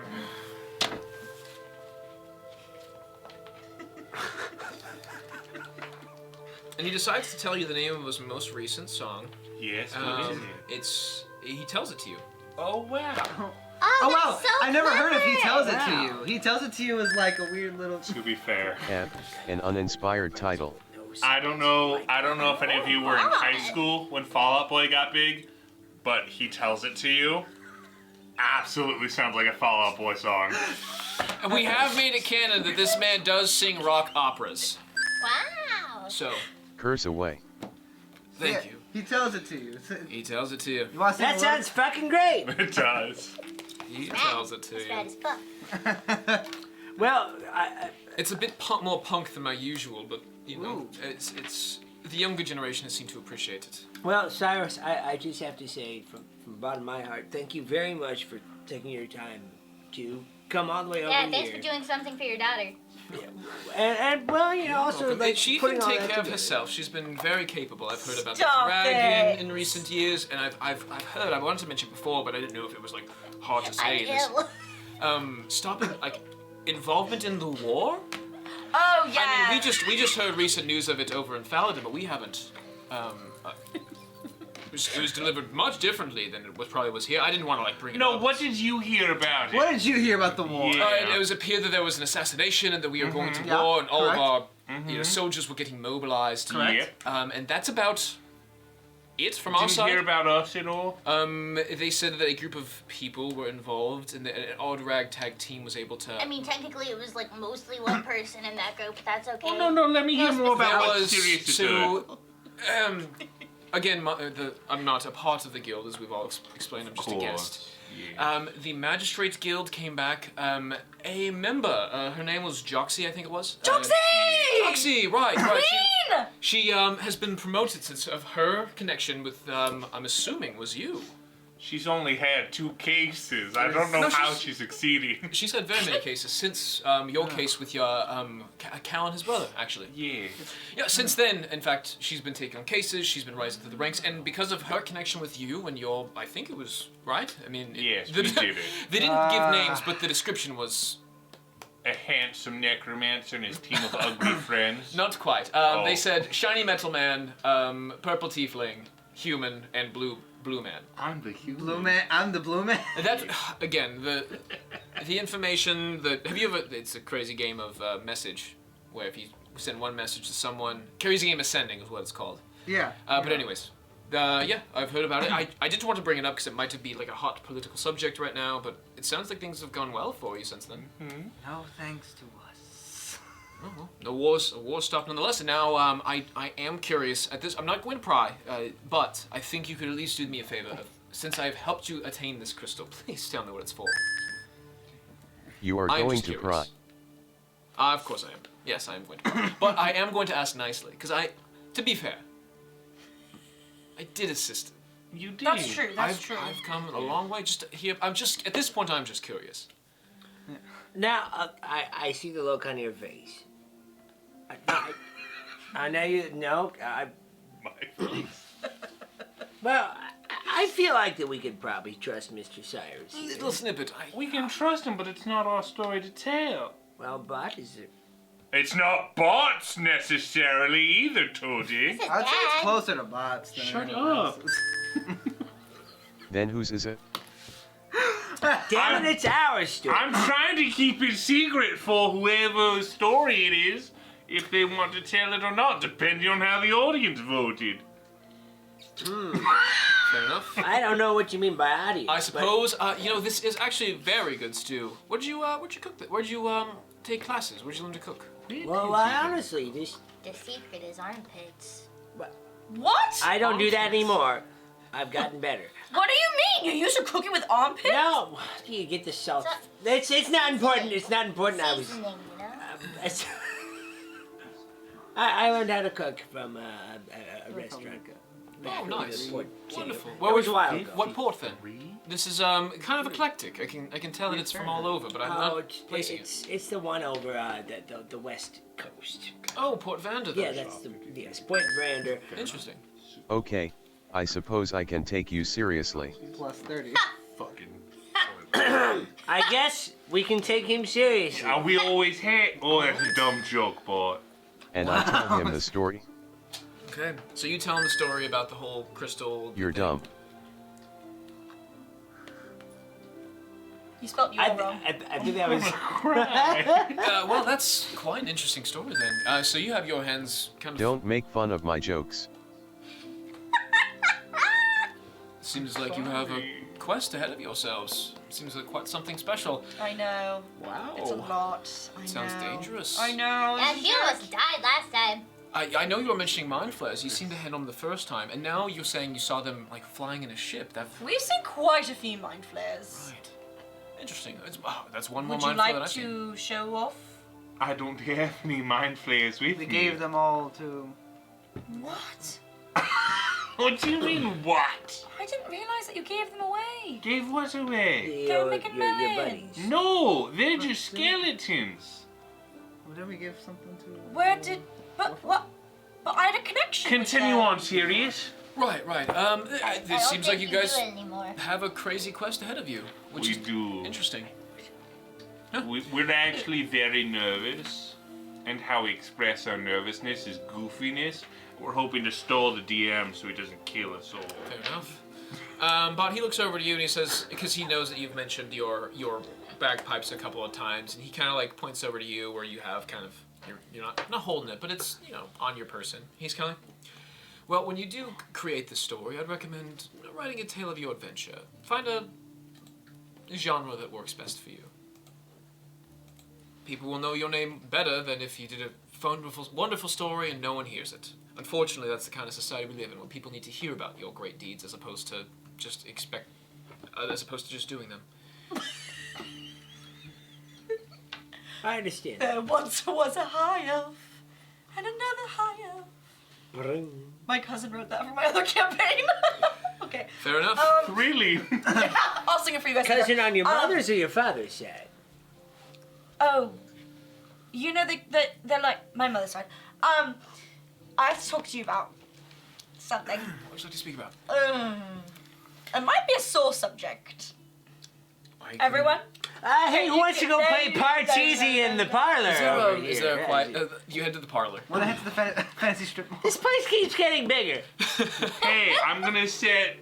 And he decides to tell you the name of his most recent song. Yes, what is it? He tells it to you. Oh, wow. Oh, Oh that's wow! so I never heard if he clever. tells it to Wow. you. He tells it to you as like a weird little. To be fair. F. An uninspired title. I don't know if any of you were in high school when Fall Out Boy got big, but he tells it to you. Absolutely sounds like a Fall Out Boy song. And we have made it canon that this man does sing rock operas. Wow. So, Curse away. thank Yeah, you. He tells it to you. He tells it to you. You want to sing That a little? sounds fucking great. It does. He tells it to It's bad you. as fuck. Well, It's a bit more punk than my usual, but you know, it's the younger generation has seemed to appreciate it. well, Cyrus, I just have to say from the bottom of my heart, thank you very much for taking your time to come all the way over Yeah, here. thanks for doing something for your daughter. And well, you know, also Welcome. like She putting can all take that care of together. herself. She's been very capable. I've heard about Stop the dragon it. in recent years, and I've heard. I wanted to mention before, but I didn't know if it was like hard to say. I'm This ill. stopping like involvement in the war. Oh yeah. I mean, we just heard recent news of it over in Faladin, but we haven't. It was delivered much differently than it probably was here. I didn't want to like bring it No, up. what did you hear about it? What did you hear about the war? Yeah. It was appeared that there was an assassination and that we are going to Yeah, war and all correct. of our soldiers were getting mobilized. Correct. Yep. And that's about it from our Didn't side. hear about us at all? They said that a group of people were involved and that an odd ragtag team was able to. I mean, technically, it was like mostly one person in that group, but that's okay. Oh, no, let me hear more there about what was Sirius is so. Again, I'm not a part of the guild, as we've all explained. I'm just a guest. Yeah. The Magistrates Guild came back. A member, her name was Joxy, I think it was. Joxy! Joxy, right. Queen! She has been promoted since of her connection with, I'm assuming, was you. She's only had 2 cases. I don't know No, how she's- she's succeeding. She's had very many cases since your case with your Cal and his brother, actually. Yeah. Yeah, since then, in fact, she's been taking on cases, she's been rising through the ranks, and because of her connection with you and your, I think it was, right? I mean, Yes, we did it. They didn't give names, but the description was A handsome necromancer and his team of ugly friends. not quite. Oh. They said shiny metal man, purple tiefling, human, and blue man. I'm the human. Blue man. I'm the blue man. And that, again, the information that, have you ever, it's a crazy game of message, where if you send one message to someone, crazy game of sending is what it's called. Yeah. But anyways, yeah, I've heard about it. I didn't want to bring it up because it might be like a hot political subject right now, but it sounds like things have gone well for you since then. No thanks to us. Oh, well, the war's stopped nonetheless, and now I am curious at this. I'm not going to pry, but I think you could at least do me a favor. Since I've helped you attain this crystal, please tell me what it's for. You are I'm going just to cry. curious. Of course I am. Yes, I am going to cry. But I am going to ask nicely, because to be fair, I did assist him. You did. That's true. That's I've true. come a long way just to hear. At this point, I'm just curious. Now, I see the look on your face. I know you. No, My face. well, I feel like that we could probably trust Mr. Cyrus. here. Little snippet. We can trust him, but it's not our story to tell. Well, Bott, is it? It's not bots necessarily either, Toadie. Is it I'd say it's Dad? closer to bots than Shut anyone up. else's. Then whose is it? Damn it, it's ours, Stuart. I'm trying to keep it secret for whoever's story it is, if they want to tell it or not, depending on how the audience voted. Fair enough. I don't know what you mean by audience. I but- suppose. This is actually very good stew. Where'd you cook that? Where'd you take classes? Where'd you learn to cook? Well, honestly, this The secret is armpits. What? I don't do that anymore. I've gotten better. What do you mean? You used to cooking with armpits? No, you get the salt. So- It's not important. It's not important. Seasoning, you know? It's- I learned how to cook from a restaurant. Oh, nice. Port City. Wonderful. That was a while ago. What port then? This is kind of eclectic. I can tell that it's from all over, but I'm not placing it. It's the one over the west coast. Oh, Port Vander. Then. Yeah, that's Port Vander. Interesting. Okay, I suppose I can take you seriously. Plus 30. Fucking. I guess we can take him seriously. We always hate. Oh, that's a dumb joke, Bott. And I tell him the story. Okay. So you tell him the story about the whole crystal. You're thing. dumb. You spelled you I wrong. think that was. Well, that's quite an interesting story then. So you have your hands kind of. Don't make fun of my jokes. Seems like you have a quest ahead of yourselves. Seems like quite something special. I know. Wow. It's a lot. I Sounds know. dangerous. I know. And he almost died last time. I know you were mentioning mind flares. You seemed to handle them the first time, and now you're saying you saw them like flying in a ship. That We've seen quite a few mind flares. right. Interesting. That's one more Would you mind flare that like I've seen. to show off? I don't have any mind flayers with We me. gave them all to. What? What do you mean, what? I didn't realize that you gave them away. Gave what away? Go make a your million. buddies. No, they're just skeletons. Well, didn't we give something to? Where did? But what? But I had a connection. with Continue them. on, Sirius. Right. I It don't seems like think you guys do it anymore. have a crazy quest ahead of you, which We is do. interesting. We're actually very nervous, and how we express our nervousness is goofiness. We're hoping to stall the DM so he doesn't kill us all. Fair enough. But he looks over to you and he says, because he knows that you've mentioned your bagpipes a couple of times, and he kind of like points over to you where you have kind of you're not holding it, but it's on your person. He's kind of like, well, when you do create the story, I'd recommend writing a tale of your adventure. Find a genre that works best for you. People will know your name better than if you did a wonderful story and no one hears it. Unfortunately, that's the kind of society we live in, where people need to hear about your great deeds as opposed to just just doing them. I understand. There once was a high elf and another high elf. Bring. My cousin wrote that for my other campaign. Okay. Fair enough. Really? I'll sing it for you guys. Cousin later. on your mother's or your father's side? Oh, you know they're like my mother's side. I have to talk to you about something. What would you like to speak about? It might be a sore subject. I- Everyone? Hey, who wants to go play Parts Easy in the parlor? over Is here? there a quiet? You head to the parlor. Well, head to the fancy strip mall. This place keeps getting bigger. Hey, I'm gonna set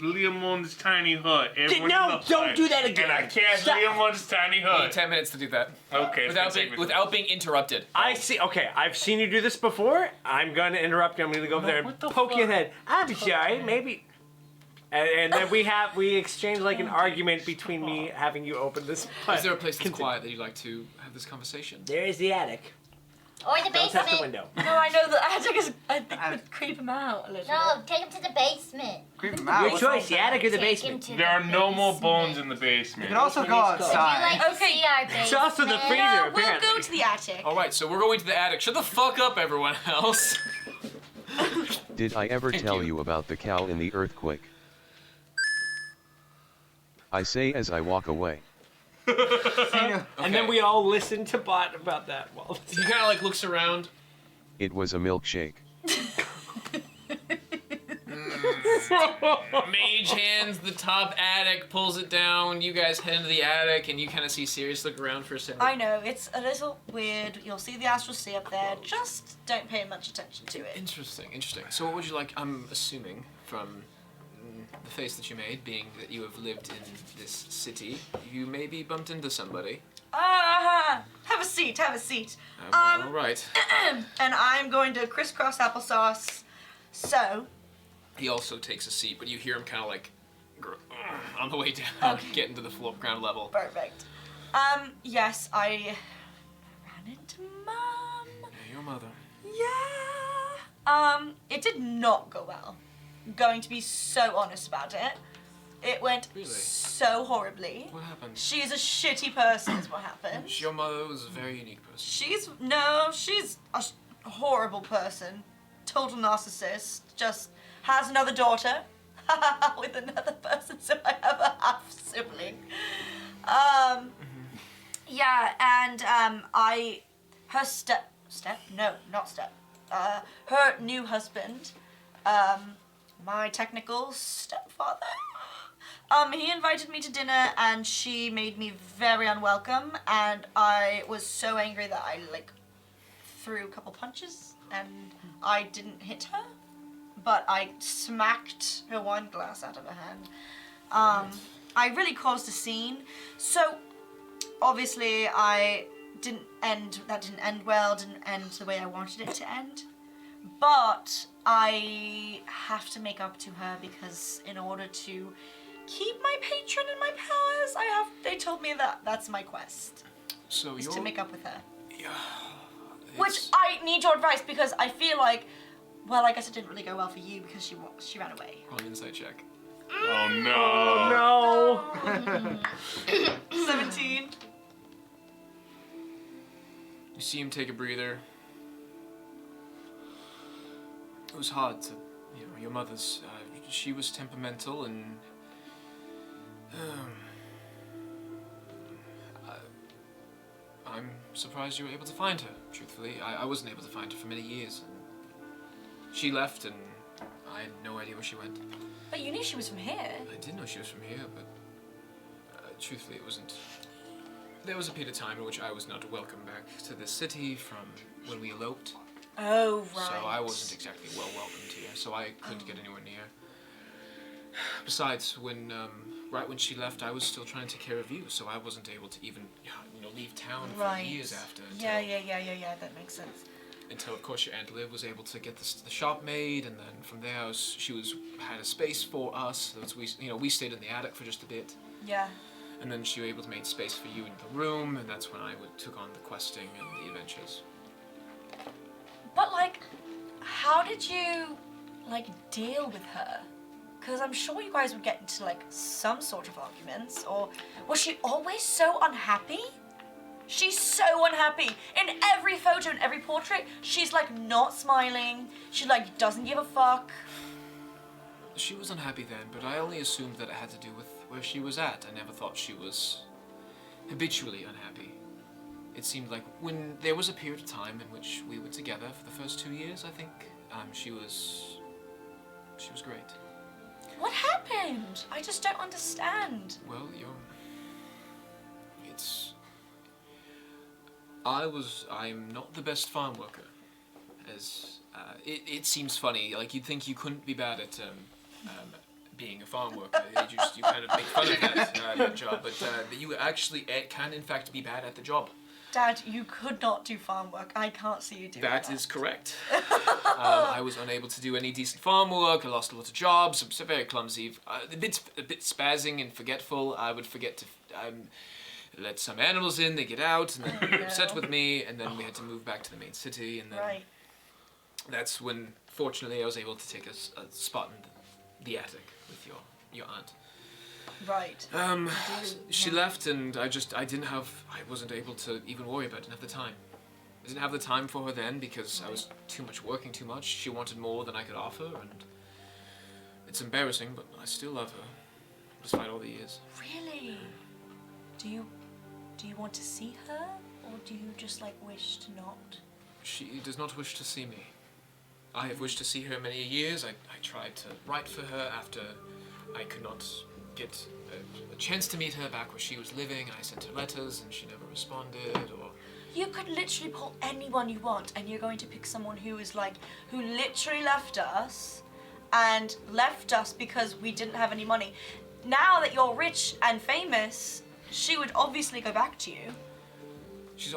Leomon's tiny hut. Everyone No, in the don't hut. do that again. And I cast Stop. Leomon's tiny You need hut. 10 minutes to do that. Okay. Without being interrupted. I see. Okay, I've seen you do this before. I'm going to interrupt you. I'm going to go over there and what the poke you in the fuck? head. I'm sorry, maybe. And then we exchange like an argument between me having you open this. Is there a place that's quiet that you'd like to have this conversation? There is the attic. Or the Don't touch the basement. window. No, I know the attic is. I think would creep him out a little No, take him to the basement. Creep them out. Your choice, the attic or the Take him basement. to There the are no more basement. bones in the You basement. can also go Would you outside. like to Okay. see our basement? It's also the freezer. No, we'll apparently. go to the attic. All right, so we're going to the attic. Shut the fuck up, everyone else. Did I ever Thank tell you. you about the cow in the earthquake? I say as I walk away. And then we all listen to Bott about that. Well, He kind of like looks around. It was a milkshake. Mage hands the top attic, pulls it down. You guys head into the attic, and you kind of see Sirius look around for a second. I know, it's a little weird. You'll see the astral sea up there. Just don't pay much attention to it. Interesting, interesting. So what would you like, I'm assuming, from the face that you made, being that you have lived in this city, you maybe bumped into somebody. Have a seat, have a seat. All right. And I'm going to crisscross applesauce. So, He also takes a seat, but you hear him kind of like on the way down, Okay. getting to the floor, ground level. perfect. Yes, I ran into Mom. Yeah, your mother. Yeah. It did not go well. I'm going to be so honest about it. It went Really? so horribly. What happened? She's a shitty person is what happened. Your mother was a very unique person. She's a horrible person. Total narcissist. Just has another daughter with another person, so I have a half sibling. Yeah, and her new husband, my technical stepfather. He invited me to dinner and she made me very unwelcome, and I was so angry that I threw a couple punches and I didn't hit her, but I smacked her wine glass out of her hand. I really caused a scene. So obviously that didn't end well, didn't end the way I wanted it to end. But I have to make up to her because in order to keep my patron and my powers, they told me that that's my quest. So is to make up with her. Yeah. Which I need your advice because I feel like, well, I guess it didn't really go well for you because she ran away. Roll an insight check. Oh no! 17. You see him take a breather. It was hard to, your mother's, she was temperamental and, I'm surprised you were able to find her, truthfully. I wasn't able to find her for many years. She left and I had no idea where she went. But you knew she was from here. I did know she was from here, but truthfully it wasn't. There was a period of time in which I was not welcome back to this city from when we eloped. Oh, right. So I wasn't exactly well welcomed here, so I couldn't get anywhere near. Besides, right when she left, I was still trying to take care of you, so I wasn't able to even, leave town for years after. Yeah, that makes sense. Until, of course, your Aunt Liv was able to get the shop made, and then from there, she had a space for us. We stayed in the attic for just a bit. Yeah. And then she was able to make space for you in the room, and that's when I took on the questing and the adventures. But, how did you, deal with her? Because I'm sure you guys would get into, some sort of arguments, or was she always so unhappy? She's so unhappy. In every photo, in every portrait, she's, not smiling. She, doesn't give a fuck. She was unhappy then, but I only assumed that it had to do with where she was at. I never thought she was habitually unhappy. It seemed like when there was a period of time in which we were together for the first 2 years, I think, she was great. What happened? I just don't understand. Well, I'm not the best farm worker. It seems funny, you'd think you couldn't be bad at, being a farm worker. You kind of make fun of that job, but you actually can in fact be bad at the job. Dad, you could not do farm work. I can't see you doing that. That is correct. I was unable to do any decent farm work. I lost a lot of jobs. I'm so very clumsy. A bit spazzing and forgetful. I would forget to let some animals in. They get out and then they're upset with me. And then we had to move back to the main city. And then that's when, fortunately, I was able to take a spot in the attic with your aunt. Right. She left, and I wasn't able to even worry about it. I didn't have the time. I didn't have the time for her then because I was working too much. She wanted more than I could offer, and it's embarrassing, but I still love her, despite all the years. Really? Do you want to see her, or do you just wish to not? She does not wish to see me. I have wished to see her many years. I tried to write for her after I could not get a chance to meet her back where she was living. I sent her letters and she never responded, or... You could literally pull anyone you want, and you're going to pick someone who is who literally left us because we didn't have any money. Now that you're rich and famous, she would obviously go back to you. She's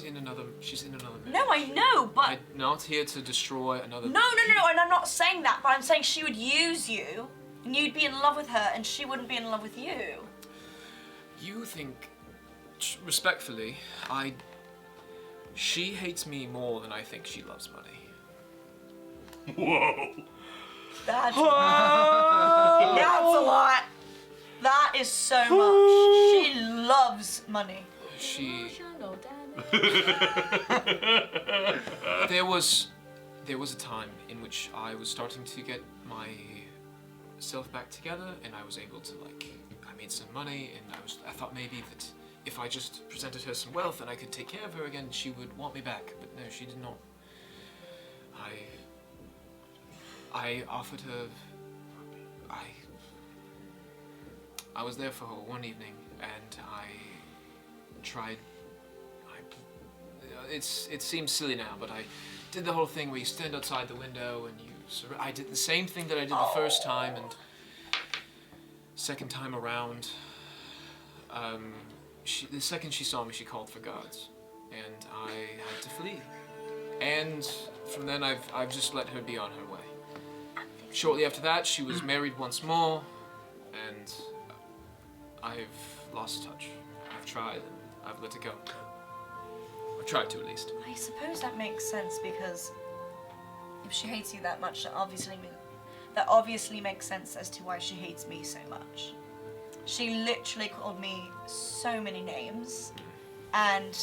in another marriage. No, I know, but... I'm not here to destroy another... No, and I'm not saying that, but I'm saying she would use you, and you'd be in love with her, and she wouldn't be in love with you. You think, respectfully, she hates me more than I think she loves money. Whoa. That's a lot. That is so much. She loves money. There was a time in which I was starting to get myself back together, and I was able to I made some money, and I thought maybe that if I just presented her some wealth and I could take care of her again, she would want me back. But no, she did not. I offered her. I was there for her one evening, and I tried. It seems silly now, but I did the whole thing where you stand outside the window and I did the same thing that I did the first time, and second time around, the second she saw me, she called for guards, and I had to flee. And from then, I've just let her be on her way. Shortly after that, she was married once more, and I've lost touch. I've tried, and I've let it go. I've tried to, at least. I suppose that makes sense, because if she hates you that much, that obviously makes sense as to why she hates me so much. She literally called me so many names, and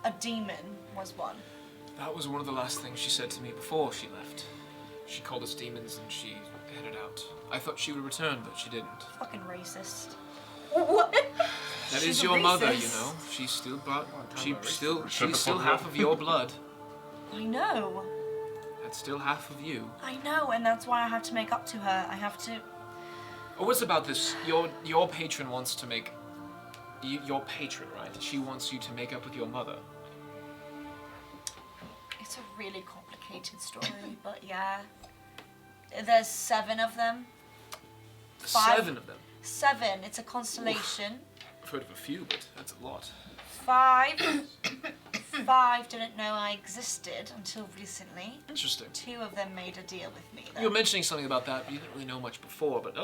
a demon was one. That was one of the last things she said to me before she left. She called us demons, and she headed out. I thought she would return, but she didn't. Fucking racist. What? That She's is a your mother, racist. you know. She's still half of your blood. I know. That's still half of you. I know, and that's why I have to make up to her. I have to. Oh, what's about this? Your patron wants to make. Your patron, right? She wants you to make up with your mother. It's a really complicated story, but yeah. There's 7 of them. 5. 7 of them. 7. It's a constellation. I've heard of a few, but that's a lot. 5 didn't know I existed until recently. Interesting. 2 of them made a deal with me. You were mentioning something about that, but you didn't really know much before, but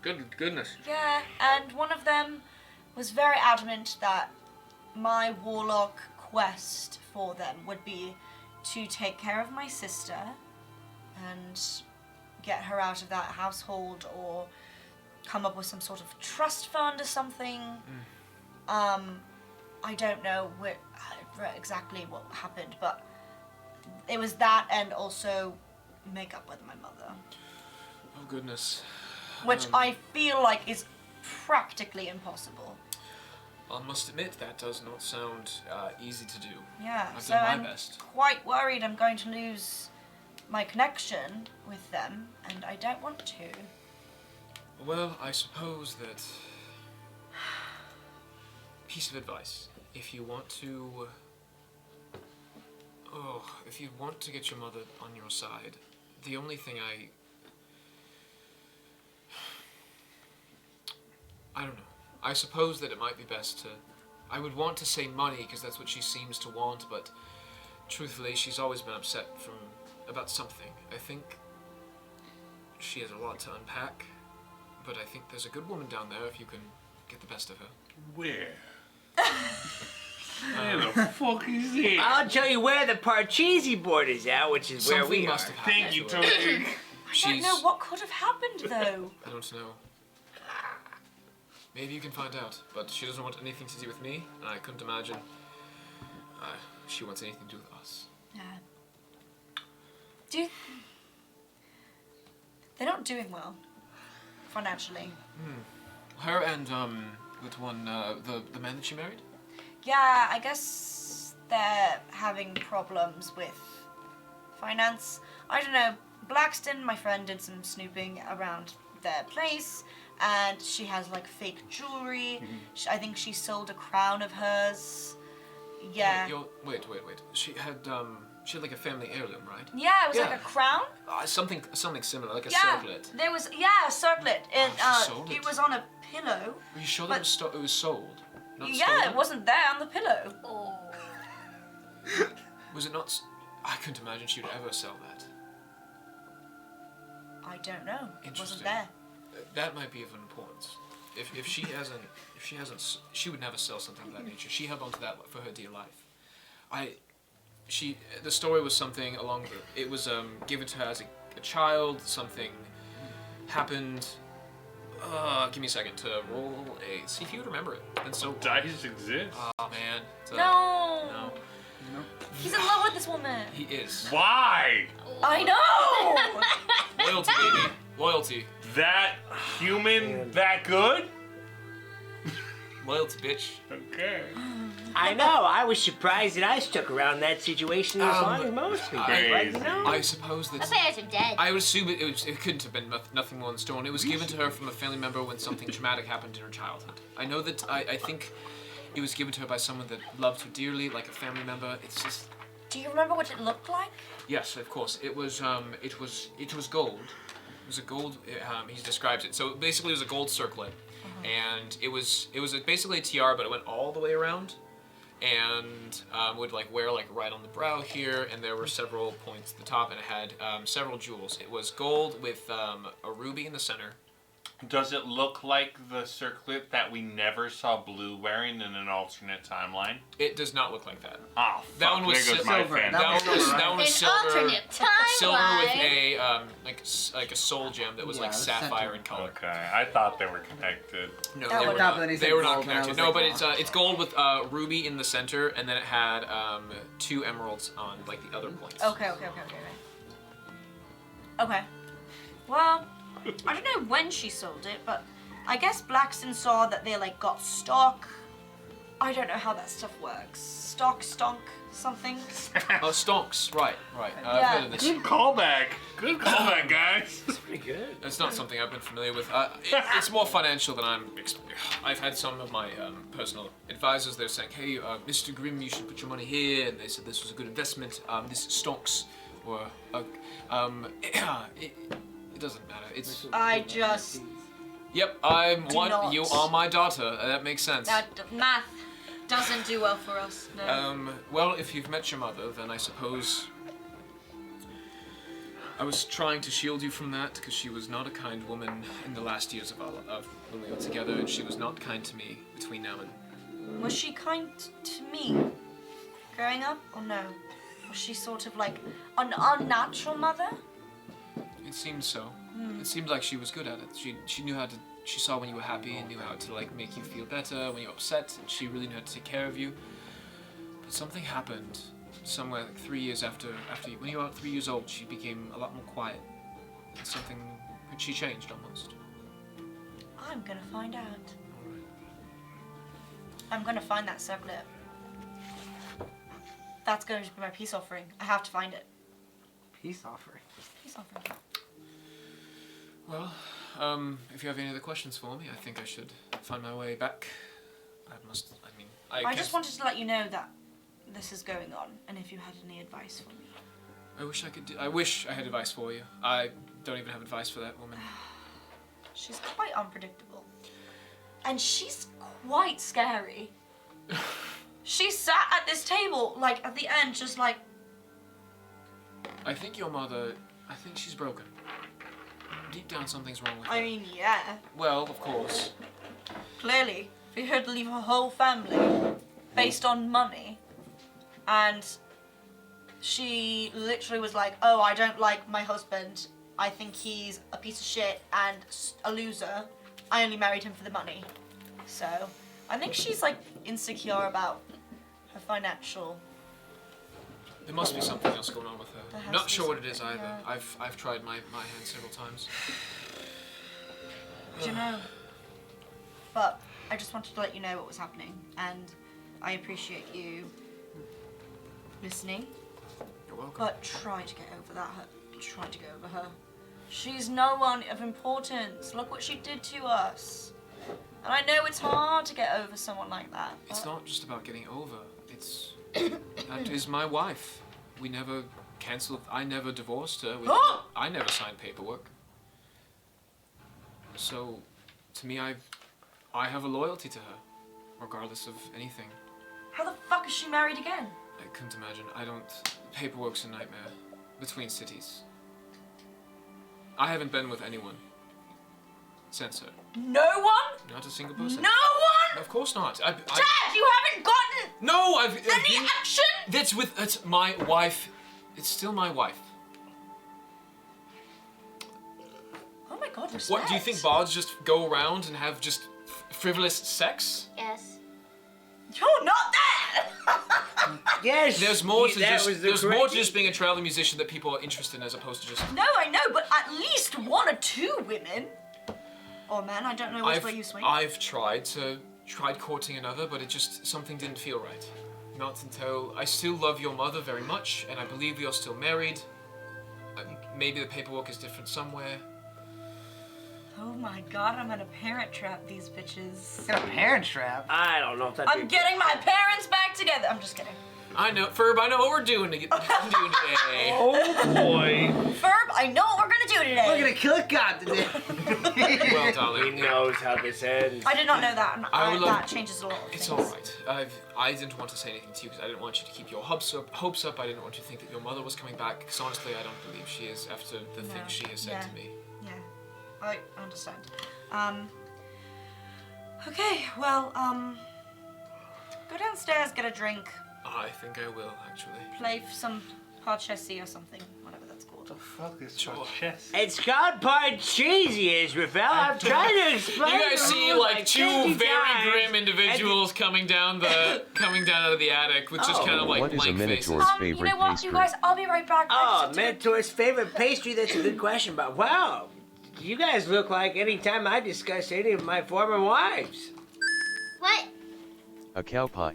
goodness. Yeah, and one of them was very adamant that my warlock quest for them would be to take care of my sister and get her out of that household, or come up with some sort of trust fund or something. I don't know exactly what happened, but it was that, and also make up with my mother. Oh, goodness. Which I feel like is practically impossible. I must admit, that does not sound easy to do. Yeah, I've so done my I'm best. quite worried I'm going to lose my connection with them, and I don't want to. Well, I suppose that... Piece of advice. If you want to... if you want to get your mother on your side, the only thing I don't know. I suppose that it might be best to... I would want to say money, because that's what she seems to want, but truthfully, she's always been upset about something. I think she has a lot to unpack, but I think there's a good woman down there if you can get the best of her. Where? Where the fuck is it? I'll tell you where the Parcheesi board is at, which is where Something we must are. have happened Thank you, to her. Toby. I don't know what could have happened, though. I don't know. Maybe you can find out, but she doesn't want anything to do with me, and I couldn't imagine she wants anything to do with us. Yeah. They're not doing well financially. Her and that one, the man that she married? Yeah, I guess they're having problems with finance. I don't know. Blackston, my friend, did some snooping around their place, and she has like fake jewelry. I think she sold a crown of hers. Yeah. Wait. She had like a family heirloom, right? Yeah, it was like a crown. Something similar, like a Yeah, circlet. there was a circlet. It she sold it it. was on a pillow. Are you sure but- that it was sold? Not Yeah, stolen? it wasn't there on the pillow. Oh. Was it not? I couldn't imagine she would ever sell that. I don't know. It Interesting. wasn't there. That might be of importance. If she hasn't, she would never sell something of that nature. She held on to that for her dear life. The story was something along the. It was given to her as a child. Something happened. Give me a second to roll see if you would remember it. And so. Dice exist? Oh man. No. No. He's in love with this woman. He is. Why? I know. Loyalty, baby. Loyalty. That human that good? Loyalty, bitch. Okay. I know. I was surprised that I stuck around that situation as long as most people. But, you know, I suppose that. My parents are dead. I would assume it couldn't have been nothing more than stolen. It was given to her from a family member when something traumatic happened in her childhood. I know that I think it was given to her by someone that loved her dearly, like a family member. It's just. Do you remember what it looked like? Yes, of course. It was gold. It was a gold. He describes it. So basically, it was a gold circlet, and it was basically a tiara, but it went all the way around, and would like wear like right on the brow here, and there were several points at the top, and it had several jewels. It was gold with a ruby in the center. Does it look like the circlet that we never saw Blue wearing in an alternate timeline? It does not look like that. Oh, fuck. That one was there goes my silver. fan. That That one was An silver. alternate Silver with timeline. a like a soul gem that was Yeah, like it was sapphire center. in color. Okay, I thought they were connected. No, That they would were not be not. anything They were not gold, and I connected. was No, like, but it's gold with ruby in the center, and then it had 2 emeralds on like the other points. Okay. Okay. Well, I don't know when she sold it, but I guess Blackstone saw that they like got stock. I don't know how that stuff works. Stock, stonk, something. Oh, stonks. Right. Yeah. I've heard of this. Good callback. Good callback, guys. pretty good. It's not something I've been familiar with. It's more financial than I've had some of my personal advisors. They're saying, "Hey, Mr. Grimm, you should put your money here," and they said this was a good investment. This stonks, or it doesn't matter. It's I just yep. I'm Do one. not. You are my daughter. That makes sense. math doesn't do well for us. No. Well, if you've met your mother, then I suppose I was trying to shield you from that because she was not a kind woman in the last years of when we were together, and she was not kind to me between now and. Was she kind to me growing up, or no? Was she sort of like an unnatural mother? It seems so. It seemed like she was good at it. She knew how to. She saw when you were happy and knew how to like make you feel better when you were upset, and she really knew how to take care of you. But something happened somewhere like 3 years after you, when you were 3 years old. She became a lot more quiet. Something. She changed almost. I'm gonna find out. I'm gonna find that circlet. That's going to be my peace offering. I have to find it. Peace offering. Peace offering. Well, if you have any other questions for me, I think I should find my way back. I just wanted to let you know that this is going on, and if you had any advice for me. I wish I had advice for you. I don't even have advice for that woman. She's quite unpredictable. And she's quite scary. She sat at this table, like, at the end, just like... I think your mother, she's broken. Deep down, something's wrong with her. I mean, yeah, Well, of course. clearly. For her to leave her whole family based on money. And she literally was like, oh, I don't like my husband. I think he's a piece of shit and a loser. I only married him for the money. So, I think she's, like, insecure about her financial... There must be something else going on with her. There has Not to be sure what it is something, either. yeah. I've tried my hand several times. Do you know? But I just wanted to let you know what was happening, and I appreciate you listening. You're welcome. But try to get over that. Try to get over her. She's no one of importance. Look what she did to us. And I know it's hard to get over someone like that. It's but- not just about getting over. It's that is my wife. We never cancelled. I never divorced her. I never signed paperwork. So, to me, I have a loyalty to her, regardless of anything. How the fuck is she married again? I couldn't imagine. Paperwork's a nightmare between cities. I haven't been with anyone since her. No one? Not a single person. No one? Of course not. Dad, you haven't gotten No, any action? That's my wife. It's still my wife. Oh my god, respect. What, do you think bards just go around and have just frivolous sex? Yes. You're not there! Yes. There's more to that just was the there's more correct- to just being a traveling musician that people are interested in as opposed to just. No, I know, but at least 1 or 2 women. Or men, I don't know which way you swing. I've tried courting another, but it just something didn't feel right. Not until I still love your mother very much, and I believe you're still married. Maybe the paperwork is different somewhere. Oh my god, I'm gonna parent trap these bitches. Got a parent trap. I don't know if that's. I'm getting my parents back together. I'm just kidding. I know, Ferb. I know what we're doing today. Oh boy. Ferb, I know what we're gonna do today. We're gonna kill a god today. Well, He darling, knows how this ends. I did not know that. That changes a lot of it's things. all right. I didn't want to say anything to you because I didn't want you to keep your hopes up. I didn't want you to think that your mother was coming back. Because honestly, I don't believe she is after the things she has said to me. Yeah, I understand. Okay, well, go downstairs, get a drink, I think I will actually. play some Parchesi or something, whatever that's called. What the fuck is Sure. chess? It's called Parcheesi, Israfel. I'm trying to explain. You guys the see rules like 2 50 very times. grim individuals coming down out of the attic with just kind of like What is a blank faces. Minotaur's You favorite know what, pastry? you guys, I'll be right back. Oh, Mentor's favorite pastry? That's a good question, but wow. You guys look like any time I discuss any of my former wives. What? A cow pie.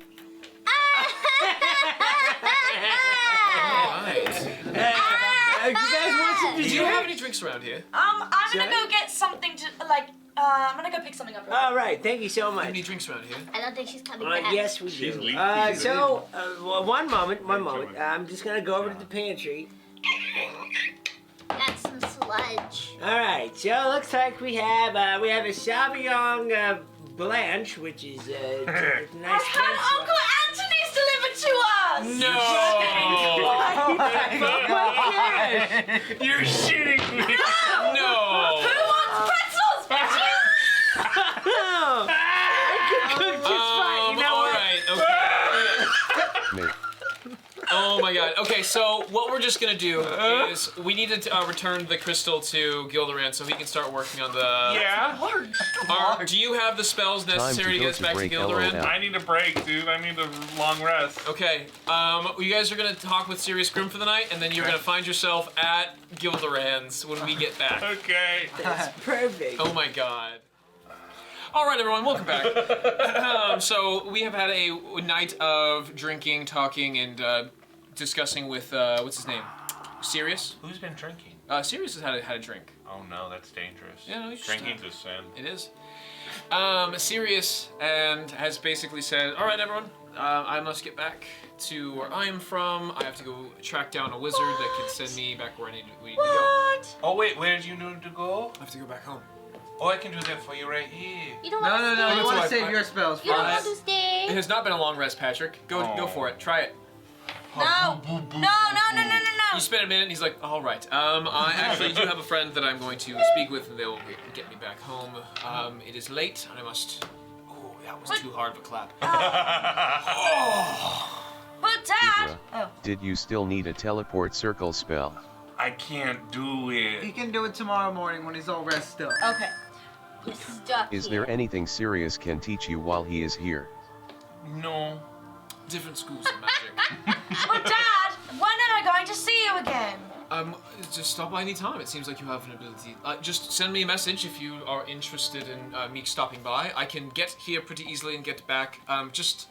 Right. You guys want some Do you dessert? have any drinks around here? I'm gonna Sorry? go get something to, I'm gonna go pick something up. All right, thank you so Have any much. drinks around here? I don't think she's coming back. Yes, we She's do. leaky. Well, one moment. Enjoy. I'm just gonna go over to the pantry. Got some sludge. All right, so it looks like we have a Sauvignon Blanche, which is a I've nice. had Uncle Anthony's delivered to us! No! Oh my gosh! You're shitting me! Who No! wants pretzels, bitches? Oh, I could cook just fine. You know all what? right, okay. Me. Oh my god. Okay, so what we're just gonna do is we need to return the crystal to Gilderan so he can start working on the. Yeah? Do you have the spells necessary to go get us to back to break Gilderan? LOL. I need a break, dude. I need a long rest. Okay. You guys are gonna talk with Sirius Grim for the night, and then you're gonna find yourself at Gilderan's when we get back. Okay. That's perfect. Oh my god. All right, everyone, welcome back. So we have had a night of drinking, talking, and discussing with what's his name, Sirius. Who's been drinking? Sirius has had a drink. Oh no, that's dangerous. Yeah, no, you should Drinking's stop. a sin. It is. Sirius and has basically said, "All right, everyone, I must get back to where I am from. I have to go track down a wizard that can send me back where we need to go. What? Oh wait, where do you need to go? I have to go back home." Oh, I can do that for you right here. You don't No, want to no, stay. no. We That's want all to save right. your spells You don't want first. to stay. It has not been a long rest, Patrick. Go Oh. for it. Try it. No. No. You spend a minute, and he's like, "All right. I actually do have a friend that I'm going to speak with, and they'll get me back home. It is late, and I must." Oh, that was too hard of a clap. But Dad. Idra, Oh. did you still need a teleport circle spell? I can't do He it. can do it tomorrow morning when he's all rested up. Okay. You're stuck Is here. there anything Sirius can teach you while he is here? No. Different schools of magic. But Dad, when am I going to see you again? Just stop by any time. It seems like you have an ability. Just send me a message if you are interested in me stopping by. I can get here pretty easily and get back. Just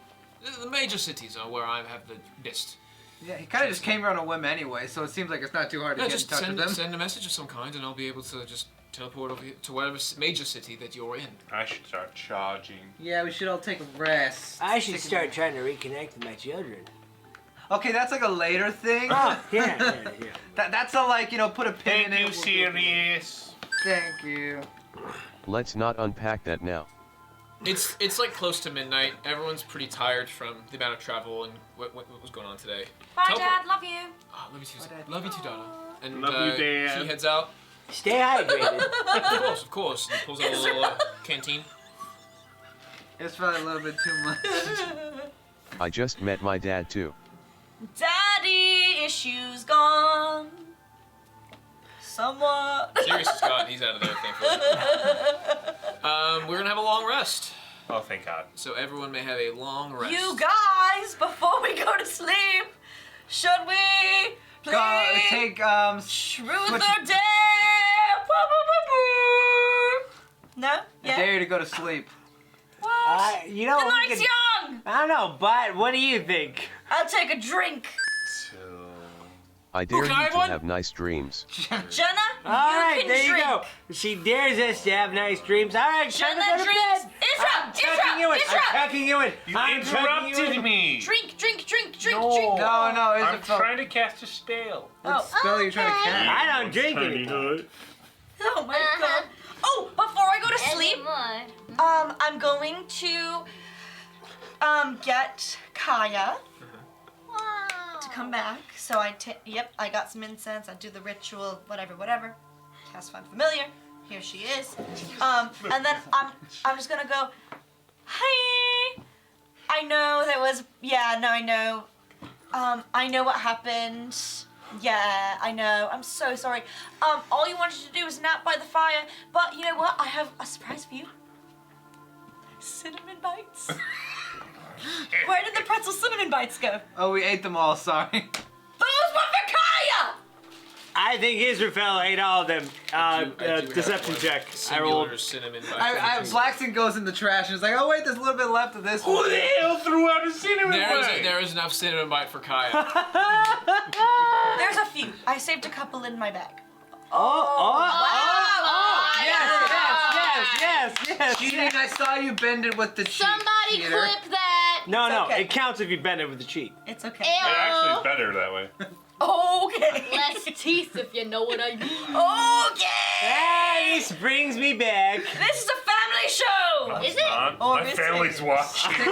the major cities are where I have the best. Yeah, he kind of just came here on a whim anyway, so it seems like it's not too hard to Yeah, get in just touch with him. send a message of some kind, and I'll be able to just teleport over here to whatever major city that you're in. I should start charging. Yeah, we should all take a rest. I should Take a- start trying to reconnect with my children. Okay, that's like a later thing. Oh, yeah. That's a like, put a pin in Thank it. you, Sirius. Thank you. Let's not unpack that now. It's like close to midnight. Everyone's pretty tired from the amount of travel and what was going on today. Bye, Teleport- Dad. Love you. Oh, love you too. Bye, Dad. Love you too, Donna. And Love you, Dad. he heads out. Stay hydrated. Of course. And he pulls out a little canteen. It's probably a little bit too much. I just met my dad too. Daddy issues gone. Somewhat. Sirius is gone. He's out of there, thankfully. We're gonna have a long rest. Oh, thank God. So everyone may have a long rest. You guys, before we go to sleep, should we please Take truth switch- or dare? No? Yeah? dare you to go to sleep. What? You know, The we night's could- young! I don't know, but what do you think? I'll take a drink. I dare can I you have to one? have nice dreams. Jenna, All right, can there drink. you go. She dares us to have nice dreams. All right, time to Jenna go to drinks. bed. Isra, Tucking you in. I'm Isra. tucking you in. You I'm tucking you interrupted in. me. Drink, drink, drink, drink, No. drink. No, it's I'm a phone. trying to cast a spell. What spell you trying to okay. cast? I don't drink anymore. Oh my Uh-huh. god. Oh, before I go to sleep, Anymore. I'm going to get Kaya Wow. to come back. So I got some incense. I do the ritual, whatever. Cast Find Familiar. Here she is. And then I'm just gonna go, hi. I know there was, I know. I know what happened. Yeah, I know. I'm so sorry. All you wanted to do was nap by the fire, but you know what? I have a surprise for you. Cinnamon bites. Where did the pretzel cinnamon bites go? Oh, we ate them all. Sorry. Those were for Kaya! I think Israfel ate all of them. I do have Deception one. check. I Singular rolled. cinnamon. Blackson goes in the trash and is like, oh wait, there's a little bit left of this. Who the hell threw out a cinnamon bite? There is enough cinnamon bite for Kaya. There's a few. I saved a couple in my bag. Yes. Cheating, I saw you bend it with the cheek. Somebody cheater. clip that. No, okay. it counts if you bend it with the cheek. It's okay. Ew. It actually is better that way. Okay. Less teeth, if you know what I mean. Okay. Hey, this brings me back. This is a family show. Is it? Oh, My this family's is- watching.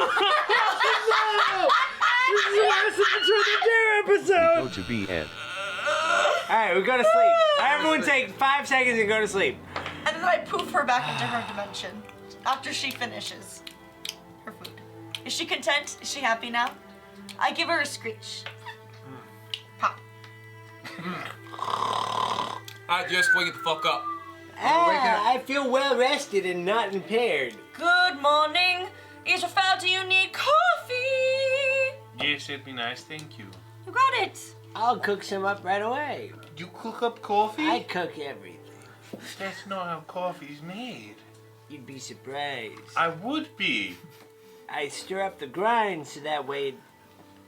Go to be and. Alright, we go to sleep. Everyone take 5 seconds and go to sleep. And then I poof her back into her dimension after she finishes her food. Is she content? Is she happy now? I give her a screech. Pop. I just wake the fuck up. I feel well rested and not impaired. Good morning. Israfel, do you need coffee? Yes, it'd be nice, thank you. You got it. I'll cook some up right away. You cook up coffee? I cook everything. That's not how coffee's made. You'd be surprised. I would be. I stir up the grind so that way it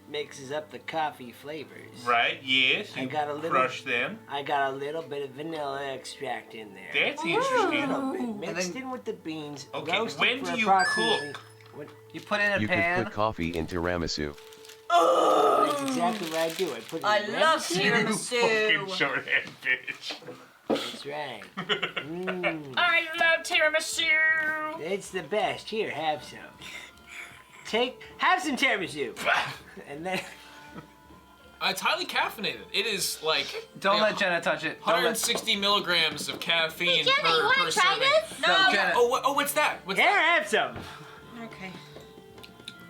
mixes up the coffee flavors. Right, yes. I You got a little- crush them. I got a little bit of vanilla extract in there. That's interesting. A little bit mixed then- in with the beans. Okay, roasted when for do you approximately- What, You put it in a You could pan. put coffee in tiramisu. that's exactly what I do. I put it I in love You fucking tiramisu. short-head bitch. That's right. I love tiramisu. It's the best. Here, have some. Have some tiramisu. And then It's highly caffeinated. It is like Don't like let Jenna touch it. Don't let. 160 milligrams of caffeine Jenna, you per want to try serving. this? No. Jenna. What's that? What's here, that? have some. Okay.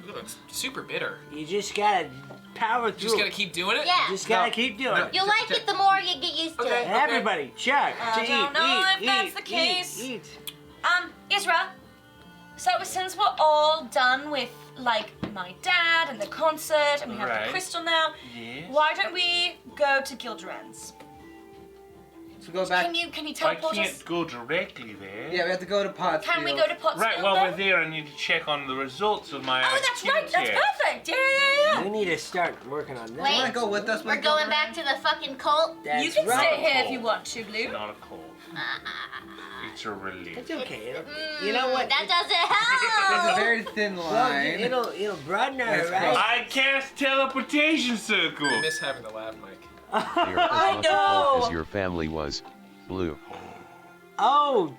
Ooh, it's super bitter. You just gotta power through. Just gotta keep doing it. Yeah. Just gotta No. keep doing No. it. You'll like it the more you get used to Okay. it. Everybody, Chuck, I to don't know eat, if that's eat, the case. Eat. Isra. So since we're all done with like my dad and the concert and we have Right. the crystal now, Yes. why don't we go to Gilderan's? So go back. Can you I teleport us? can't go directly there. Yeah, we have to go to Pottsfield. Can we go to Pottsfield? Right, while then? we're there, I need to check on the results of my Oh, that's IQ right. That's test. perfect. Yeah. We need to start working on that. Wait. You wanna go with us? We're going back to the fucking cult. That's You can right. stay here if Cold. you want to, Blue. Not a cold. It's a relief. It's okay. You know what? That doesn't There's a help. very thin Well, line. it'll broaden our That's horizons. I cast teleportation circle. I miss having the lav mic. You're as much know. cult as your family was. Blue. Oh,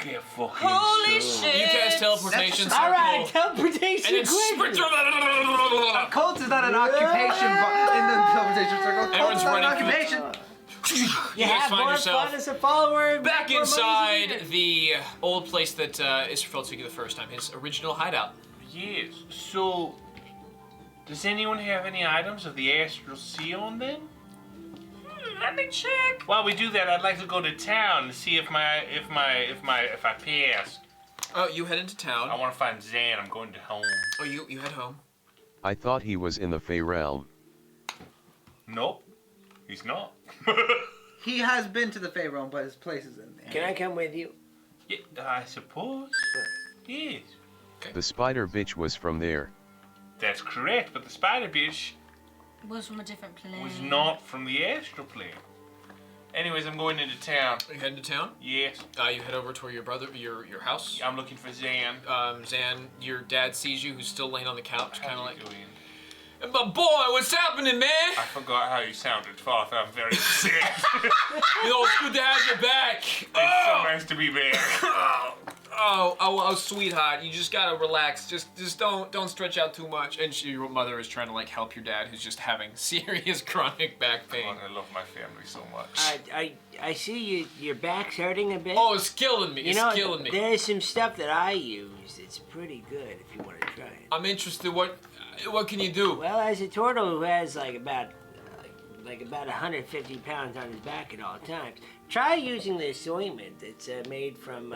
Get fucking Holy so. shit. You cast teleportation all right, circle, teleportation and then sprint quick. through. Cult is not an occupation in the teleportation circle. Cult Everyone's is not an running through the- occupation. You You guys have find more yourself fun as a follower. back more money inside as a the old place that Israfel took you the first time, his original hideout. Yes. So, does anyone have any items of the astral sea on them? Let me check. While we do that, I'd like to go to town and see if I pass. Oh, you head into I town. want to find Zan. I'm going to home. Oh, you head home. I thought he was in the Fey realm. Nope. He's not. He has been to the Fey realm, but his place is in there. Can I come with you? Yeah, I suppose. Yes. The spider bitch was from there. That's correct, but the spider bitch Was from a different plane. was not from the astral plane. Anyways, I'm going into town. Are you heading to town? Yes. You head over to your house. I'm looking for Zan. Zan, your dad sees you, who's still laying on the couch, kind of How's like, it going? "My boy, what's happening, man? I forgot how you sounded, Father. I'm very upset. You know, it's good to have you back. It's so nice to be back. Oh, sweetheart, you just gotta relax. Just don't stretch out too much." And your mother is trying to like help your dad, who's just having serious chronic back pain. I love my family so much. I see your back's hurting a bit. Oh, it's killing me. you It's know, killing me. there's some stuff that I use. It's pretty good if you want to try it. I'm interested. What can you do? Well, as a turtle who has like about 150 pounds on his back at all times, try using this ointment that's made from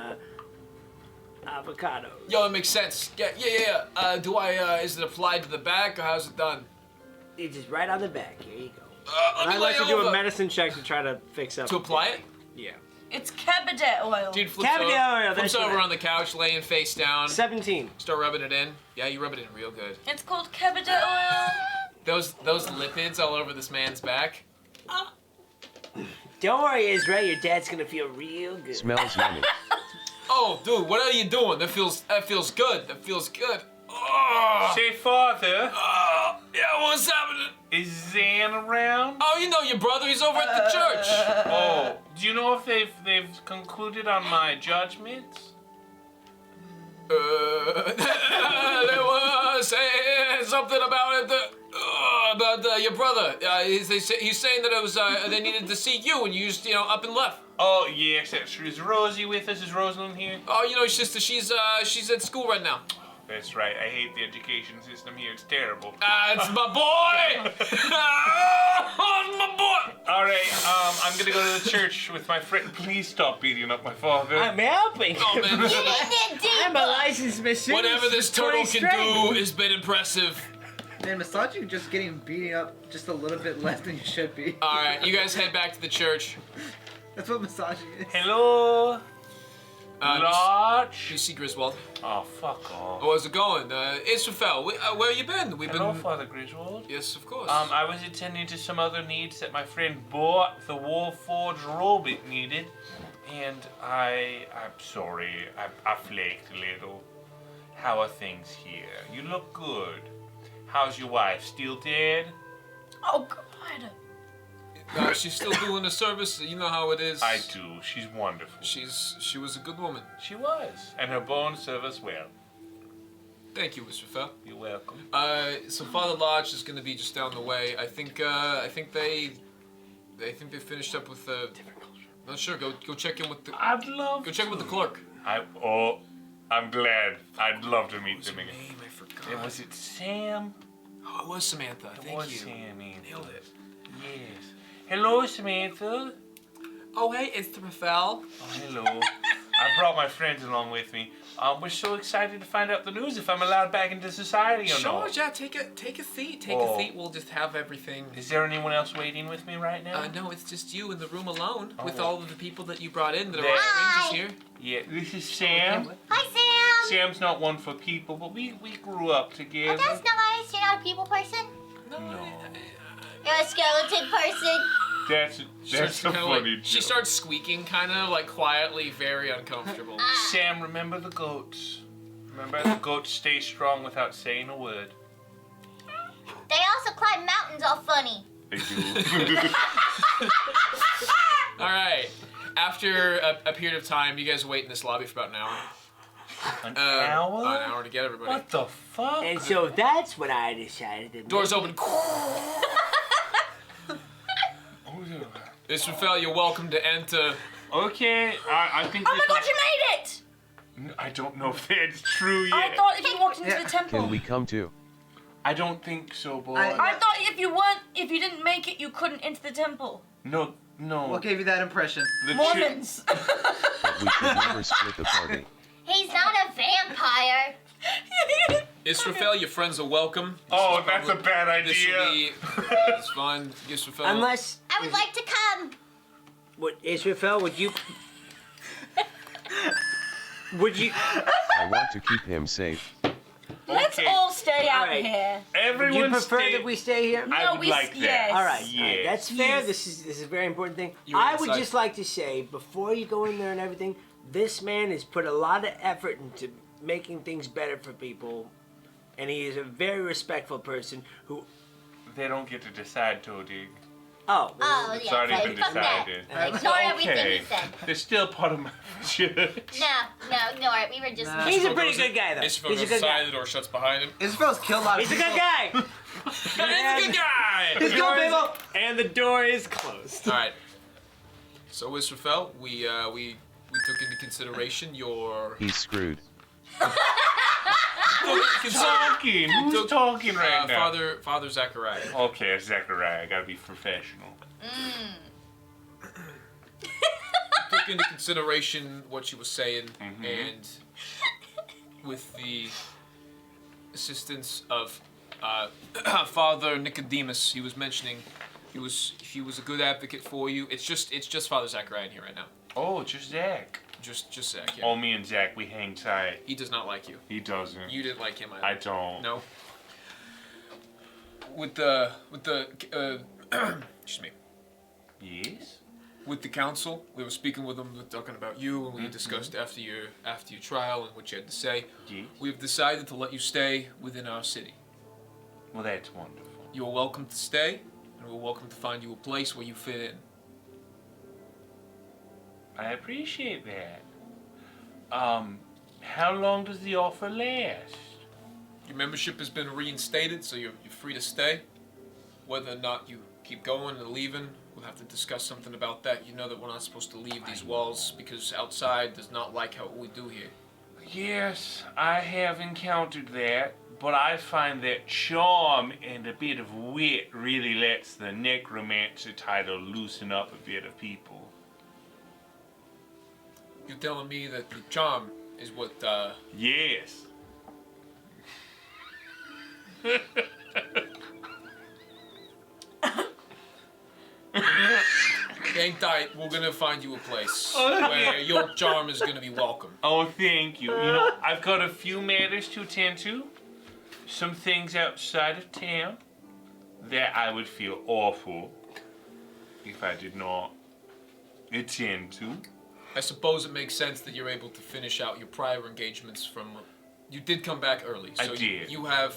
avocados. Yo, it makes sense. Yeah. Is it applied to the back or how's it done? It's just right on the back. Here you go. Let me I'd lay like to do over. a medicine check to try to fix up. To apply it? Yeah. It's cabinet oil. Dude flips Cabinet oil, flips that's what over I- on the couch, laying face down. 17. Start rubbing it in. Yeah, you rub it in real good. It's called cabinet oil. Those lipids all over this man's back. Don't worry, Israel. Your dad's gonna feel real good. Smells yummy. Oh, dude, what are you doing? That feels good. That feels good. Oh, Say, Father, yeah, what's happening? is Zan around? Oh, you know your brother. He's over at the church. Oh, do you know if they've concluded on my judgments? They were saying something about it. About your brother. He's saying that it was they needed to see you, and you just up and left. Oh, yes, that's true. Is Rosie with us? Is Rosalind here? Oh, sister, she's at school right now. That's right. I hate the education system here. It's terrible. It's my boy. Oh, my boy. All right, I'm gonna go to the church with my friend. Please stop beating up my father. I'm helping. Oh man, You didn't dig I'm a licensed masseuse. whatever this for 20 turtle can straight. do has been impressive. Man, massaging just getting beaten up just a little bit less than you should be. All right, you guys head back to the church. That's what massaging is. Hello, You Lodge. see Griswold. Oh, fuck off. Oh, how's it going? Israfel, where you been? We've Hello, been. Father Griswold. Yes, of course. I was attending to some other needs that my friend Bott, the warforged robot, needed, and I'm sorry, I flaked a little. How are things here? You look good. How's your wife? Still dead? Oh God. She's still doing the service. You know how it is. I do. She's wonderful. She was a good woman. She was, and her bones serve us well. Thank you, Israfel. You're welcome. So Father Lodge is going to be just down the way. I think they finished up with Not sure. Go check in with the. I'd love. Go check in with the clerk. I'm glad. I'd love to meet What's them her again. name? I forgot. And was it Sam? Oh, it was Samantha. It Thank was you. Sammy. Nailed it. Yes. Hello, Samantha. Oh, hey, Israfel. Oh, hello. I brought my friends along with me. We're so excited to find out the news if I'm allowed back into society or Sure, not. yeah. Take a seat. Take Oh. a seat. We'll just have everything. Is there anyone else waiting with me right now? No, it's just you in the room alone with Oh. all of the people that you brought in that are There- all Hi. strangers here. Yeah, this is Sam. Hi, Sam. Sam's not one for people, but we grew up Oh, together. that's nice. You're not a people person. No. You're a skeleton person. That's Starts a kinda funny like, she joke. starts squeaking, kind of like quietly, very uncomfortable. Sam, remember the goats. Remember the goats stay strong without saying a word. They also climb mountains all funny. They do. All right. After a period of time, you guys wait in this lobby for about an hour. An An hour? hour to get everybody. What the fuck? And so that's what I decided to Doors make. open. Israfel, you're welcome to enter. Okay, I think. Oh my God, you made it! I don't know if that's true yet. I thought if you walked into Yeah. the temple. Can we come too? I don't think so, boy. I thought if you didn't make it, you couldn't enter the temple. No. What gave you that impression? The Mormons. But we should never split the party. He's not a vampire. Israfel, your friends are welcome. Oh, that's a bad This will idea. be. It's fine. Israfel. Unless, I would like to come. what, Israfel, would you? Would you? I want to keep him safe. Let's Okay. all stay out Alright. here. Would Everyone you prefer stay. that we stay here? I No, would we- like that. yes. All right, Yes. that's fair. Yes. This is a very important thing. You're I would inside. just like to say, before you go in there and everything, this man has put a lot of effort into making things better for people, and he is a very respectful person who. They don't get to decide, Toadie. Oh, Oh, It's yeah. already fuck been that. decided. Ignore everything Okay. he said. They're still part of my church. No, ignore it. We were just. Nah. he's a Israfel pretty goes good in- guy, though. Israfel He's a goes good inside, guy. the door shuts behind him. Israel's killed a lot of He's a people. good guy. He's a good guy! He's good, people. And the door is closed. Alright. So, Israfel, we took into consideration your. He's screwed. Talking. Who's took, talking right now? Father Zachariah. Okay, Zachariah. I gotta be professional. Took into consideration what she was saying, Mhm. and with the assistance of Father Nicodemus, he was mentioning he was a good advocate for you. It's just Father Zachariah in here right now. Oh, just Zach. Just Zach. Yeah. Oh, me and Zach, we hang tight. He does not like you. He doesn't. You didn't like him either. I don't. No. With the excuse me. Yes? With the council, we were speaking with them, talking about you, and we discussed after your trial and what you had to say. Yes? We've decided to let you stay within our city. Well, that's wonderful. You are welcome to stay, and we're welcome to find you a place where you fit in. I appreciate that. How long does the offer last? Your membership has been reinstated, so you're free to stay. Whether or not you keep going and leaving, we'll have to discuss something about that. You know that we're not supposed to leave these walls because outside does not like how we do here. Yes, I have encountered that, but I find that charm and a bit of wit really lets the necromancer title loosen up a bit of people. You're telling me that the charm is what, Yes. hang tight, we're gonna find you a place where your charm is gonna be welcome. Oh, thank you. You know, I've got a few matters to attend to. Some things outside of town that I would feel awful if I did not attend to. I suppose it makes sense that you're able to finish out your prior engagements from. You did come back early, so I did. You have.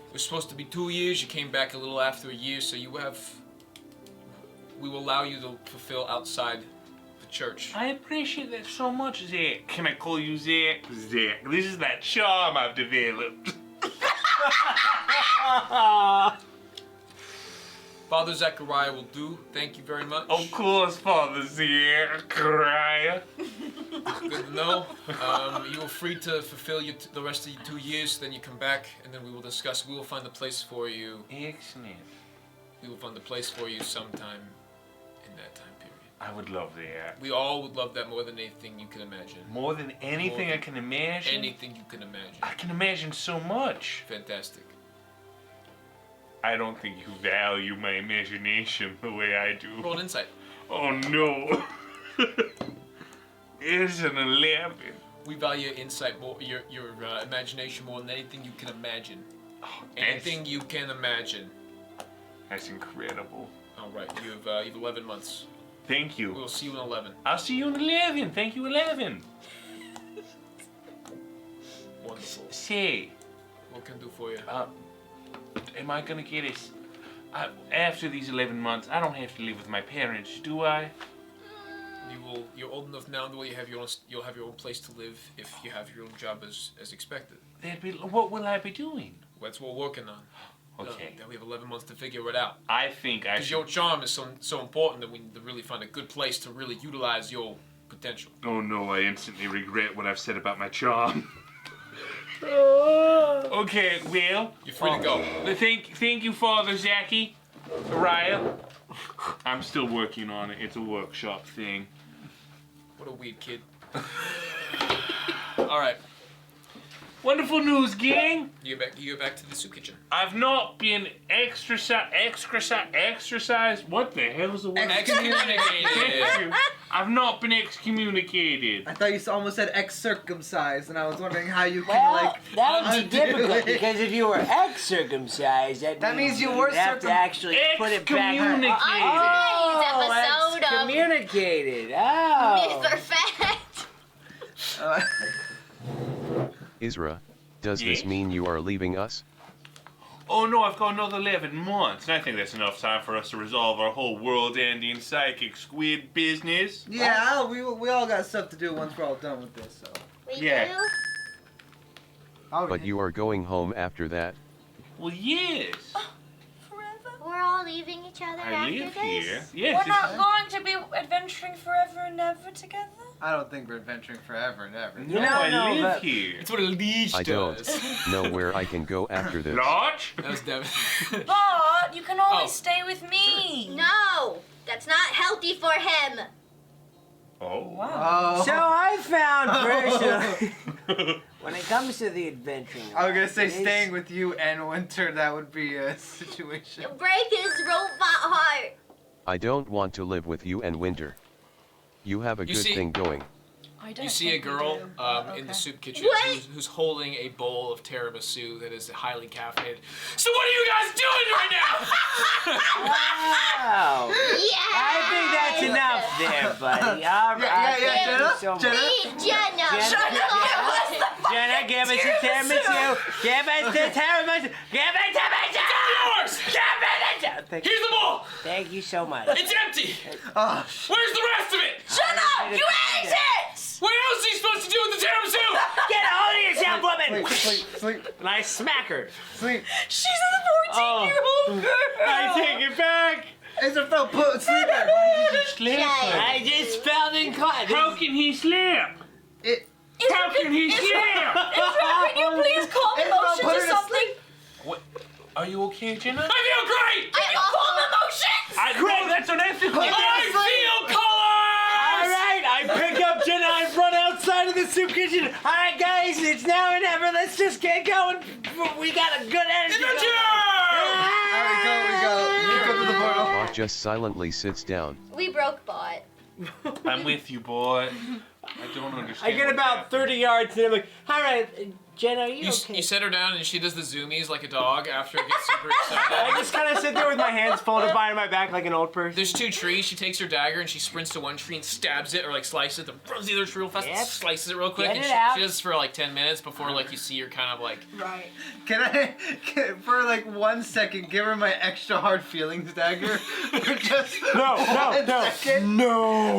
It was supposed to be 2 years. You came back a little after a year, so you have. We will allow you to fulfill outside the church. I appreciate that so much, Zach. Can I call you Zach? Zach, this is that charm I've developed. Father Zachariah will do. Thank you very much. Of course, Father Zachariah. Good to know. You are free to fulfill the rest of your 2 years. Then you come back, and then we will discuss. We will find a place for you. Excellent. We will find a place for you sometime in that time period. I would love that. We all would love that more than anything you can imagine. More than anything I can imagine. Anything you can imagine. I can imagine so much. Fantastic. I don't think you value my imagination the way I do. Roll an insight. Oh no. It's an 11. We value your insight more, your imagination more than anything you can imagine. Oh, Anything you can imagine. That's incredible. All right, you have 11 months. Thank you. We'll see you in 11. I'll see you in 11. Thank you, 11. Wonderful. Say, What can I do for you? am I gonna get it? After these 11 months, I don't have to live with my parents, do I? You're old enough now where you'll have your own place to live if you have your own job as expected. What will I be doing? That's what we're working on. Okay. Then we have 11 months to figure it out. I think I Because should. your charm is so important that we need to really find a good place to really utilize your potential. Oh no, I instantly regret what I've said about my charm. Okay, well. You're free to go. Thank you, Father Zachy. Araya. I'm still working on it. It's a workshop thing. What a weird kid. All right. Wonderful news, gang. You go back to the soup kitchen. I've not been exercised. What the hell is the word? Excommunicated. I've not been excommunicated. I thought you almost said ex-circumcised, and I was wondering how you can Well, that would be undo difficult it. because if you were ex-circumcised, that means you were have to actually put it back. Excommunicated. Today's episode of Communicated. Oh. Myth or Fact. Isra, does this Yeah? mean you are leaving us? Oh no, I've got another 11 months, and I think that's enough time for us to resolve our whole world-ending psychic squid business. Yeah, we all got stuff to do once we're all done with this. So. We Yeah. do? But you are going home after that. Well, yes. Forever? We're all leaving each other I after live this? here. Yes. We're it's- not going to be adventuring forever and ever together? I don't think we're adventuring forever and ever. No, No, I no, live but- here. It's what a leech I don't does. know where I can go after this. Lodge? That was Devin. But you can always Oh. stay with me. No! That's not healthy for him! Oh. Wow. Oh. So I found personally, when it comes to the adventuring, I was gonna say it is- staying with you and Winter. That would be a situation. Break his robot heart! I don't want to live with you and Winter. You have a You good see- thing going. I don't You see a think we girl do, in the okay. soup kitchen What? who's holding a bowl of tiramisu that is highly caffeinated. So what are you guys doing right now? Wow. Yeah! I think that's enough there, buddy. All right. Yeah, Thank you Jenna, so much. Jenna. Leave Jenna! Jenna, give us the tiramisu. Give us the tiramisu. Give it to me, Jenna. Yours! Give me the tiramisu. Here's the bowl! Thank you so much. It's empty! Oh, Where's the rest of it? Shut up! You ate it! What else are you supposed to do with the tiramisu? Get a hold of yourself, woman. sleep. And I smack her. She's a 14-year-old girl! I take it back. It's a felt put sleep. I just felt inclined. How can he sleep? How can he sleep? Israel, can you please calm Israel, emotions put or her to something? What? Are you okay, Jenna? I feel great! I also... Calm emotions! No, that's unethical. I feel colors! All right, I pick up Jenna. I run outside of the soup kitchen. All right, guys, it's now or never. Let's just get going. We got a good energy. Adventure! Alright, we go to the portal. Bott just silently sits down. We broke Bott. I'm with you, boy. I don't understand. I get what about happened. 30 yards, and I'm like, all right, Jenna, are you You, okay? you set her down and she does the zoomies like a dog after it gets super excited. I just kind of sit there with my hands folded behind my back like an old person. There's two trees. She takes her dagger and she sprints to one tree and stabs it or like slices it, then runs the other tree real fast and Yep. slices it real quick. Get And it out. she does this for like 10 minutes before like you see her kind of like. Right. For like 1 second, give her my extra hard feelings dagger? For just No.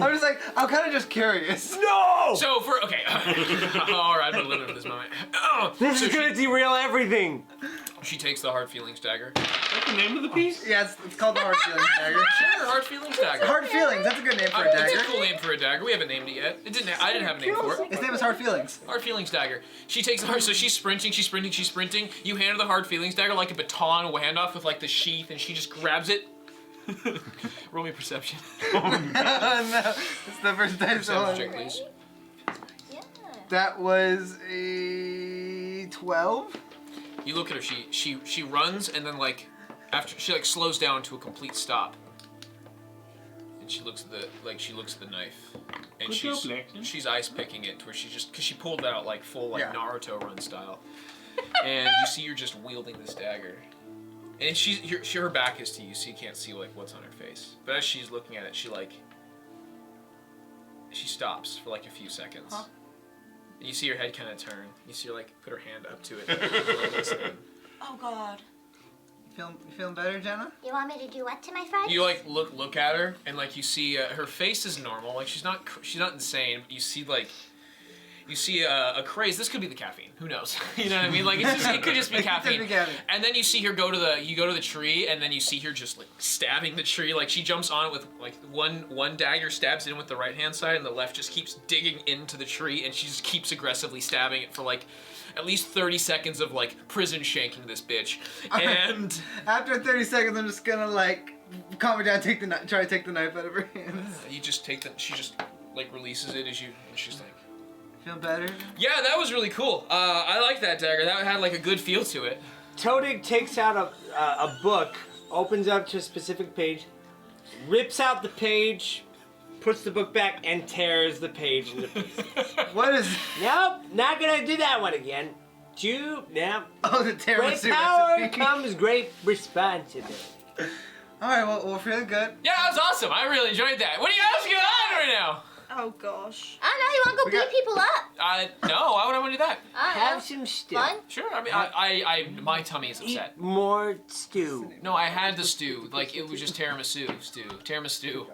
I'm just like, I'm kind of just curious. No! So for okay, all right, I'm gonna live for this moment. This So is gonna derail everything. She takes the hard feelings dagger. What's the name of the piece? Yeah, it's called the hard feelings dagger. Sure, hard feelings dagger. Hard feelings, that's a good name for a It's dagger. a cool name for a dagger. We haven't named it yet. It didn't. I didn't have a name for it. His name is Hard Feelings. Hard feelings dagger. She takes the hard. So she's sprinting. You hand her the hard feelings dagger like a baton, a handoff with like the sheath, and she just grabs it. Roll me perception. No, it's the first time. Perception check, please. Yeah. That was a 12. You look at her. She runs and then like after she like slows down to a complete stop. And she looks at the knife. And Good job, Lexi. she's ice picking it to where she just because she pulled that out like full like Yeah. Naruto run style. And you see her just wielding this dagger. And her back is to you, so you can't see like what's on her face. But as she's looking at it, she stops for like a few seconds. Huh? And you see her head kind of turn. You see her like put her hand up to it. Oh God. You feeling better, Jenna? You want me to do what to my friends? You like look at her, and like you see her face is normal. Like she's not insane. But you see a craze. This could be the caffeine. Who knows? You know what I mean? Like it could just be It could caffeine. be caffeine. And then you see her go to the tree, and then you see her just like stabbing the tree. Like she jumps on it with like one dagger stabs in with the right hand side, and the left just keeps digging into the tree, and she just keeps aggressively stabbing it for like at least 30 seconds of like prison shanking this bitch. And After 30 seconds, I'm just gonna like calm her down, try to take the knife out of her hands. you just take she just like releases it as you, and she's like. Feel better? Yeah, that was really cool. I like that dagger. That had like a good feel to it. Todig takes out a book, opens up to a specific page, rips out the page, puts the book back, and tears the page into pieces. What is... Nope, not gonna do that one again. Now, Oh, the great tiramisu power recipe. comes great responsibility. Alright, well, we're feeling good. Yeah, that was awesome. I really enjoyed that. What are you guys going on right now? Oh gosh. I don't know. You want to go We got- beat people up? No, why would I want to do that? I don't Have know. some stew. Fun? Sure, I mean, my tummy is Eat upset. more stew. No, I had the stew. Like, it was just tiramisu stew. Tiramisu.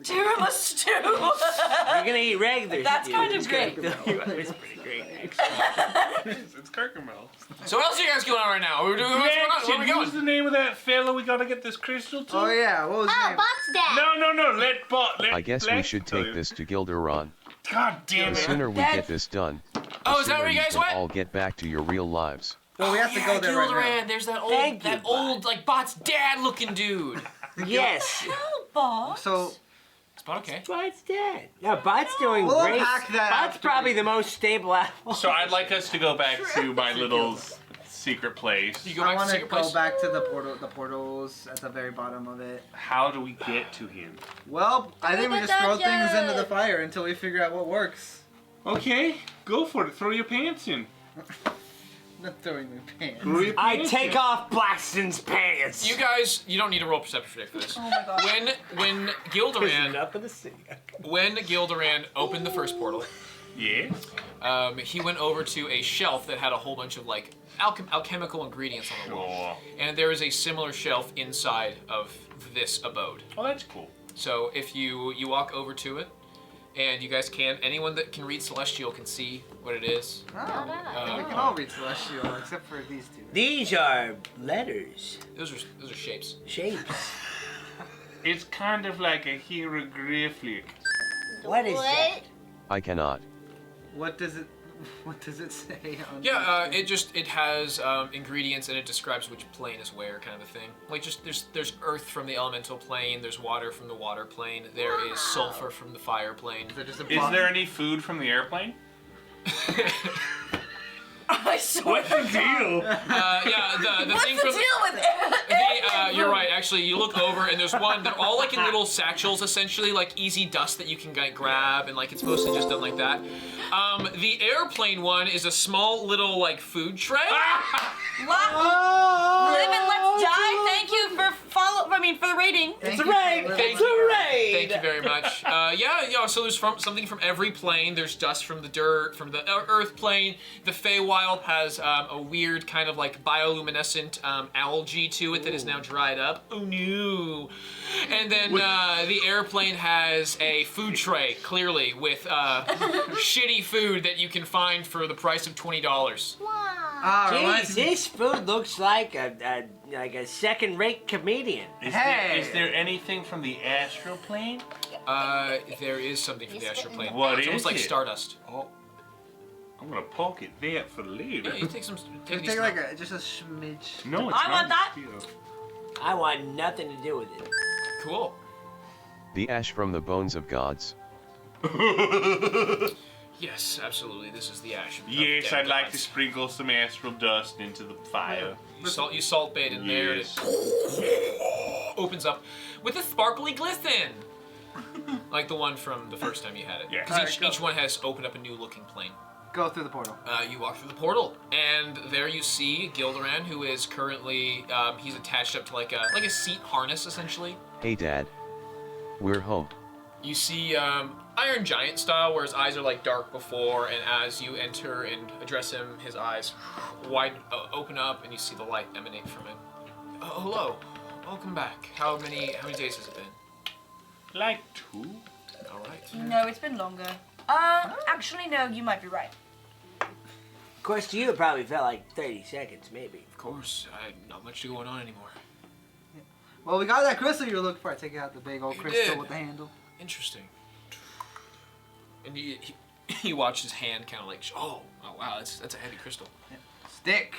Tiramisu. You're gonna eat regular That's stew. kind of It's gonna great. fill you up. It's pretty great, actually. It's Kirkemel. So what else are you guys going on right now? What's going on? Where are we Who's going? the name of that fella we gotta get this crystal to? Oh, yeah, what was his Oh, name? Bott's dad. No, let Bott. I guess we Lex should tell take you. this to Gilderon. God damn The it. sooner we Dad- get this done, Oh, the is that sooner where you guys can went? all get back to your real lives. Well, we have to go there right Gilderan, now. there's that Thank you, old, like, Bott's dad-looking dude. Yes. Oh, boss. So, Is Bott okay? Bot's dead. Yeah, Bot's doing We'll great. unpack that Bot's after probably we- the most stable animal. So I'd like us to go back to my little secret place. You go I back to want to secret go place? back to the portals at the very bottom of it. How do we get to him? Well, I think we the just throw things dungeon. into the fire until we figure out what works. Okay, go for it. Throw your pants in. Not throwing my pants. Throw your I pants take in. off Blackston's pants. You guys, you don't need to roll perception check for this. Oh my gosh. When Gilderan, up in the sea. when Gilderan opened the first portal, Yes. he went over to a shelf that had a whole bunch of like alchemical ingredients on the wall, Sure. and there is a similar shelf inside of this abode. Oh, that's cool. So if you walk over to it, and you guys can, anyone that can read Celestial can see what it is. Oh, we Uh, can all read Celestial except for these two. These are letters, those are shapes. shapes. It's kind of like a hieroglyphic. What is that? What? I cannot. What does it say on Yeah, it has ingredients and it describes which plane is where, kind of a thing. Like just there's earth from the elemental plane, there's water from the water plane, there is sulfur from the fire plane. Is it just a Is block? there any food from the airplane? I swear. What's the deal? Yeah, the What's thing the from deal with it? you're right. Actually, you look over and there's one. They're all like in little satchels, essentially, like easy dust that you can like grab, and like it's mostly just done like that. The airplane one is a small little like food tray. Live and let's die. Thank you for for the rating. Thank It's a you. raid. Thank It's a you. raid. Thank you very much. Yeah. So there's something from every plane. There's dust from the dirt, from the Earth plane. The Feywild has a weird kind of like bioluminescent algae to it that is now dried up. Oh no! And then the airplane has a food tray, clearly with shitty food that you can find for the price of $20. Wow. Jeez, this food looks like a second-rate comedian. Is there anything from the astral plane? There is something from the astral plane. What It's is almost like it? stardust. Oh, I'm gonna pocket that for later. Yeah, you take some. Take a Take decent like amount. just a smidge. No, it's I not. want that. Still. I want nothing to do with it. Cool. The ash from the bones of gods. Yes, absolutely. This is the ash. of Yes, dead I'd like to gods. sprinkle some astral dust into the fire. You salt bait in there, and Yes. it opens up with a sparkly glisten, like the one from the first time you had it. Yeah. Because Alright, go. each one has opened up a new looking plane. Go through the portal. You walk through the portal, and there you see Gilderan, who is currently he's attached up to like a seat harness, essentially. Hey Dad. We're home. You see Iron Giant style, where his eyes are like dark before, and as you enter and address him, his eyes open up, and you see the light emanate from him. Oh, hello, welcome back. How many days has it been? Like 2? All right. No, it's been longer. Actually, no, you might be right. Of course, to you it probably felt like 30 seconds, maybe. Of course, not much going on anymore. Well, we got that crystal you were looking for. I take out the big old You crystal did. with the handle. Interesting. And you watch his hand kind of like, oh wow, that's a heavy crystal. Stick.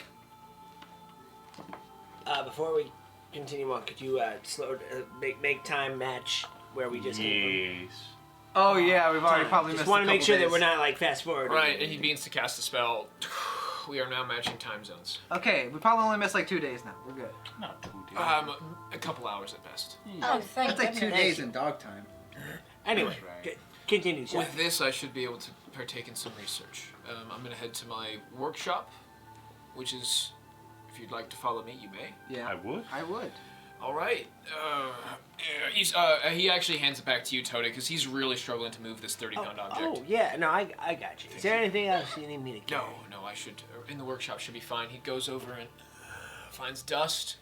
Before we continue on, could you make time match where we just came Yes. Oh yeah, we've already time. probably Just missed. want to a make couple sure that days. we're not like fast forward. Right, and he begins to cast a spell. We are now matching time zones. Okay, we probably only missed like 2 days now. We're good. Not 2 days. A couple hours at best. Oh, thank That's like 2 goodness. days in dog time. Anyway, Right. continue. Sir. With this, I should be able to partake in some research. I'm going to head to my workshop, which is, if you'd like to follow me, you may. Yeah. I would. I would. All right. He actually hands it back to you, Toda, because he's really struggling to move this 30-pound object. Oh yeah, no, I got you. Is there anything else you need me to carry? No, I should. In the workshop should be fine. He goes over and finds dust,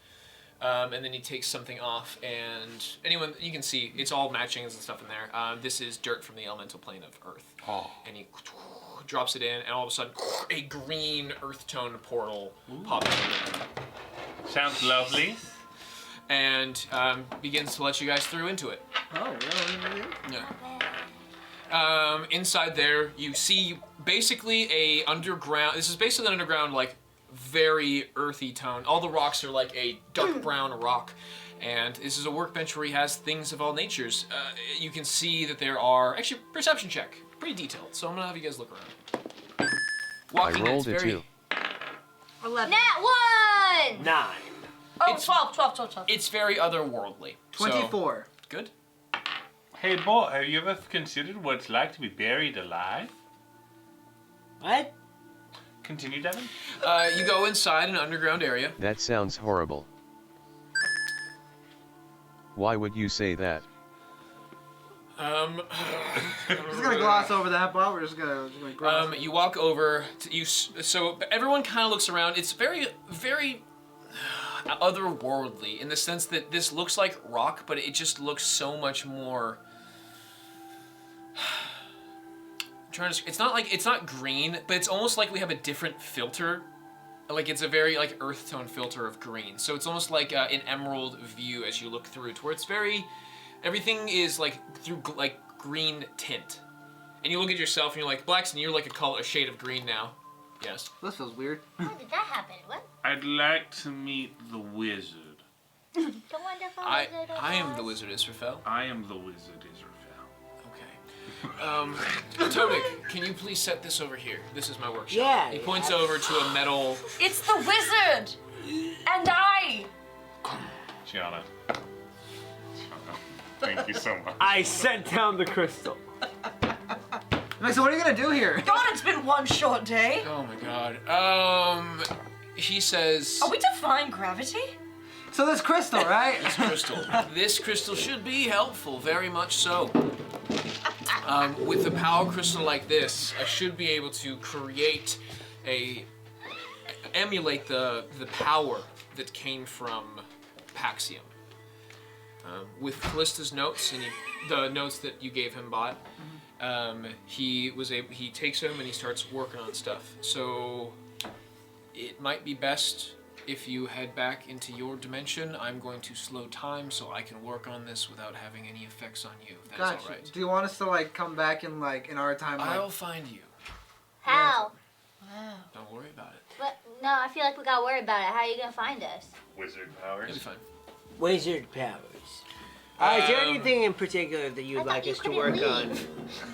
and then he takes something off. And anyone you can see, it's all matchings and stuff in there. This is dirt from the elemental plane of Earth. Oh. And he drops it in, and all of a sudden, a green earth tone portal pops up, Sounds lovely. and begins to let you guys through into it. Oh, really? Yeah. Inside there, you see basically a underground. This is basically an underground, like very earthy tone. All the rocks are like a dark brown rock, and this is a workbench where he has things of all natures. You can see that there are actually perception check, pretty detailed. So I'm gonna have you guys look around. Walking I in, rolled it's a very, 2. 11. Nat 1! 9. Oh, It's- 12. It's very otherworldly. So, 24. good. Hey, Bott, have you ever considered what it's like to be buried alive? What? Continue, Devin. You go inside an underground area. That sounds horrible. Why would you say that? Um, We're just gonna gloss over that, but we're just gonna gloss. You walk over. So everyone kind of looks around. It's very, very otherworldly in the sense that this looks like rock, but it just looks so much more. It's not green, but it's almost like we have a different filter. Like it's a very like earth tone filter of green. So it's almost like an emerald view as you look through it, where it's very. Everything is like through like green tint, and you look at yourself and you're like, Blackson, you're like a shade of green now. Yes. This feels weird. How did that happen? What? I'd like to meet the wizard. The wonderful I wizard of am the Oz. wizard, Israfel. I am the wizard, Israfel. Okay. Todik, can you please set this over here? This is my workshop. Yeah, He points over to a metal. It's the wizard! And I! Gianna. Thank you so much. I set down the crystal. Like, so what are you gonna do here? God, it's been one short day. Oh my god. He says. Are we defying gravity? So this crystal, right? Crystal. This crystal should be helpful, very much so. With a power crystal like this, I should be able to create emulate the power that came from Paxium. With Callista's notes and the notes that you gave him, Bott, he takes them and he starts working on stuff. So it might be best if you head back into your dimension. I'm going to slow time so I can work on this without having any effects on you. If that is Gotcha. all right. Do you want us to like come back in our time? Like, I'll find you. How? Don't worry about it. But no, I feel like we gotta worry about it. How are you gonna find us? Wizard It'll powers. be fine. Wizard powers. Is there anything in particular that I you'd thought like you us to couldn't work leave. on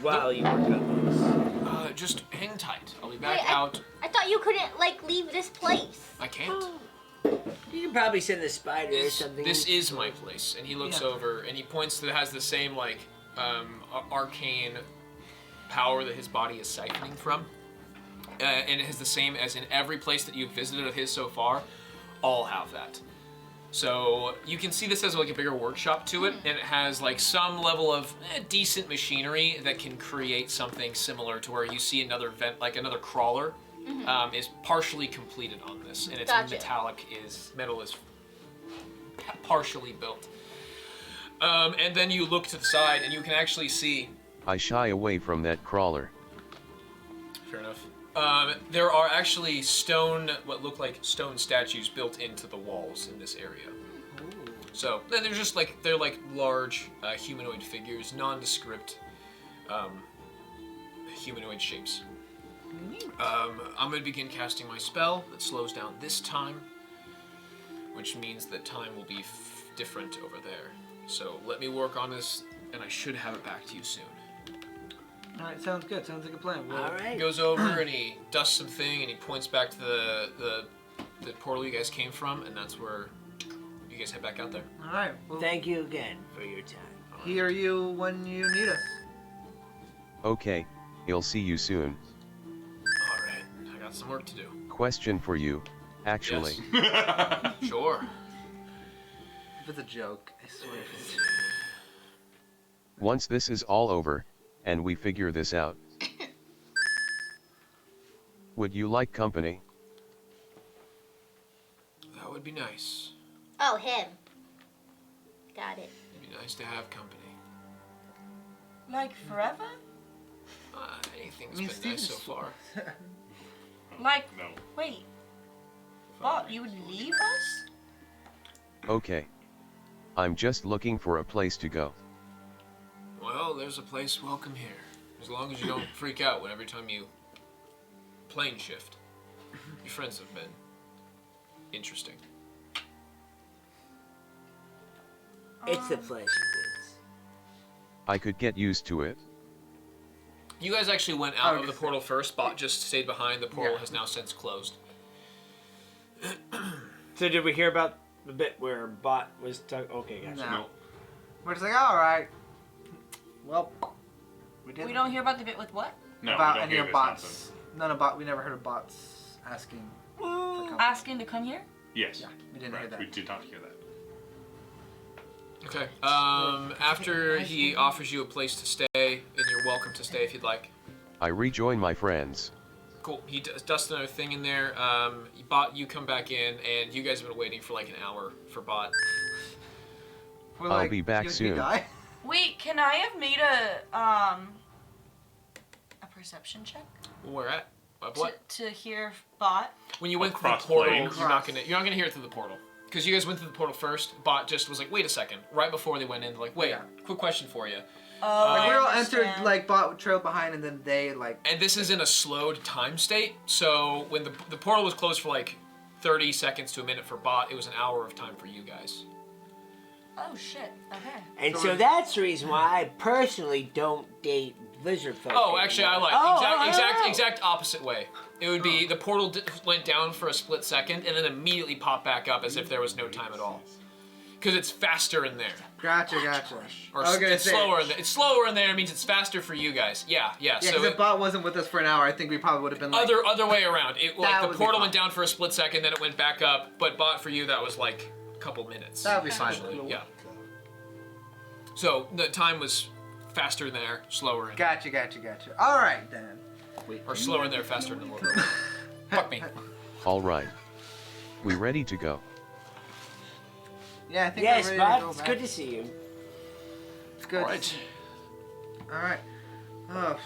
while you work on this? Just hang tight. I'll be back Wait, out. I thought you couldn't like leave this place. I can't. You can probably send the spider or This, something. this is my place. And he looks Yeah. over and he points to it has the same like arcane power that his body is siphoning from. And it has the same as in every place that you've visited of his so far, all have that. So you can see this as like a bigger workshop to it, and it has like some level of decent machinery that can create something similar to where you see another vent, like another crawler, is partially completed on this, and its Gotcha. metal is partially built. And then you look to the side, and you can actually see. I shy away from that crawler. Fair enough. There are actually what look like stone statues built into the walls in this area. So they're just they're like large humanoid figures, nondescript humanoid shapes. I'm gonna begin casting my spell that slows down this time, which means that time will be different over there. So let me work on this, and I should have it back to you soon. All right, sounds good. Sounds like a plan. We'll- All He right. goes over and he dusts something and he points back to the portal you guys came from, and that's where you guys head back out there. All right. We'll Thank you again for your time. hear you when you need us. Okay, he'll see you soon. All right, I got some work to do. Question for you, actually. Yes. Sure. If it's a joke, I swear. Once this is all over, and we figure this out, would you like company? That would be nice. Oh, him. Got it. It'd be nice to have company. Like forever? Anything's I mean, been nice so Steven's- far. Like, No. wait. Bott, you would leave us? Okay. I'm just looking for a place to go. Well, there's a place welcome here. As long as you don't freak out every time you plane shift. Your friends have been interesting. It's the flesh bits. I could get used to it. You guys actually went out of the just- portal first. Bott just stayed behind. The portal Yeah. has now since closed. So did we hear about the bit where Bott was talking? Okay, gotcha. No. We're just like, all right. Well, we did We don't hear about the bit with what? No, about we don't any hear of this bots. None of bot. We never heard of bots asking for company. Asking to come here? Yes. Yeah, we didn't hear Right, that. we did not hear that. Okay. After he offers you a place to stay, and you're welcome to stay if you'd like. I rejoin my friends. Cool. He dusts another thing in there. Bott, you come back in, and you guys have been waiting for like an hour for Bott. We're I'll be back "Did he soon." die?" Wait, can I have made a perception check? Where at? What? To hear Bott? When you went through the Across portal, planes? you're not gonna hear it through the portal. Because you guys went through the portal first. Bott just was like, wait a second. Right before they went in, like, wait, Yeah. quick question for you. Oh, Like, we all I entered, understand. like, bot trailed behind, and then they, like... And this is in a slowed time state. So when the portal was closed for like 30 seconds to a minute for Bott, it was an hour of time for you guys. Oh shit. Okay. And so that's the reason why I personally don't date lizard folk. Oh, actually, I anymore. like exact opposite way. It would be the portal went down for a split second and then immediately popped back up as if there was no time at all. Because it's faster in there, Gotcha. or I was gonna it's say- slower in there. It's slower in there. It means it's faster for you guys. Yeah. Yeah, So because if bot wasn't with us for an hour, I think we probably would have been like... other way around. It like That the would be portal fine. went down for a split second, then it went back up. But Bott for you, that was like a couple minutes. That would be fine. essentially. Yeah. So the time was faster in there, slower in Gotcha. All right, then. or slower in there, faster in the world. Fuck me. All right. We ready to go? Yeah, I think Yes, we're ready to Bud, go it's back. good to see you. It's good. All right. All right. Oh,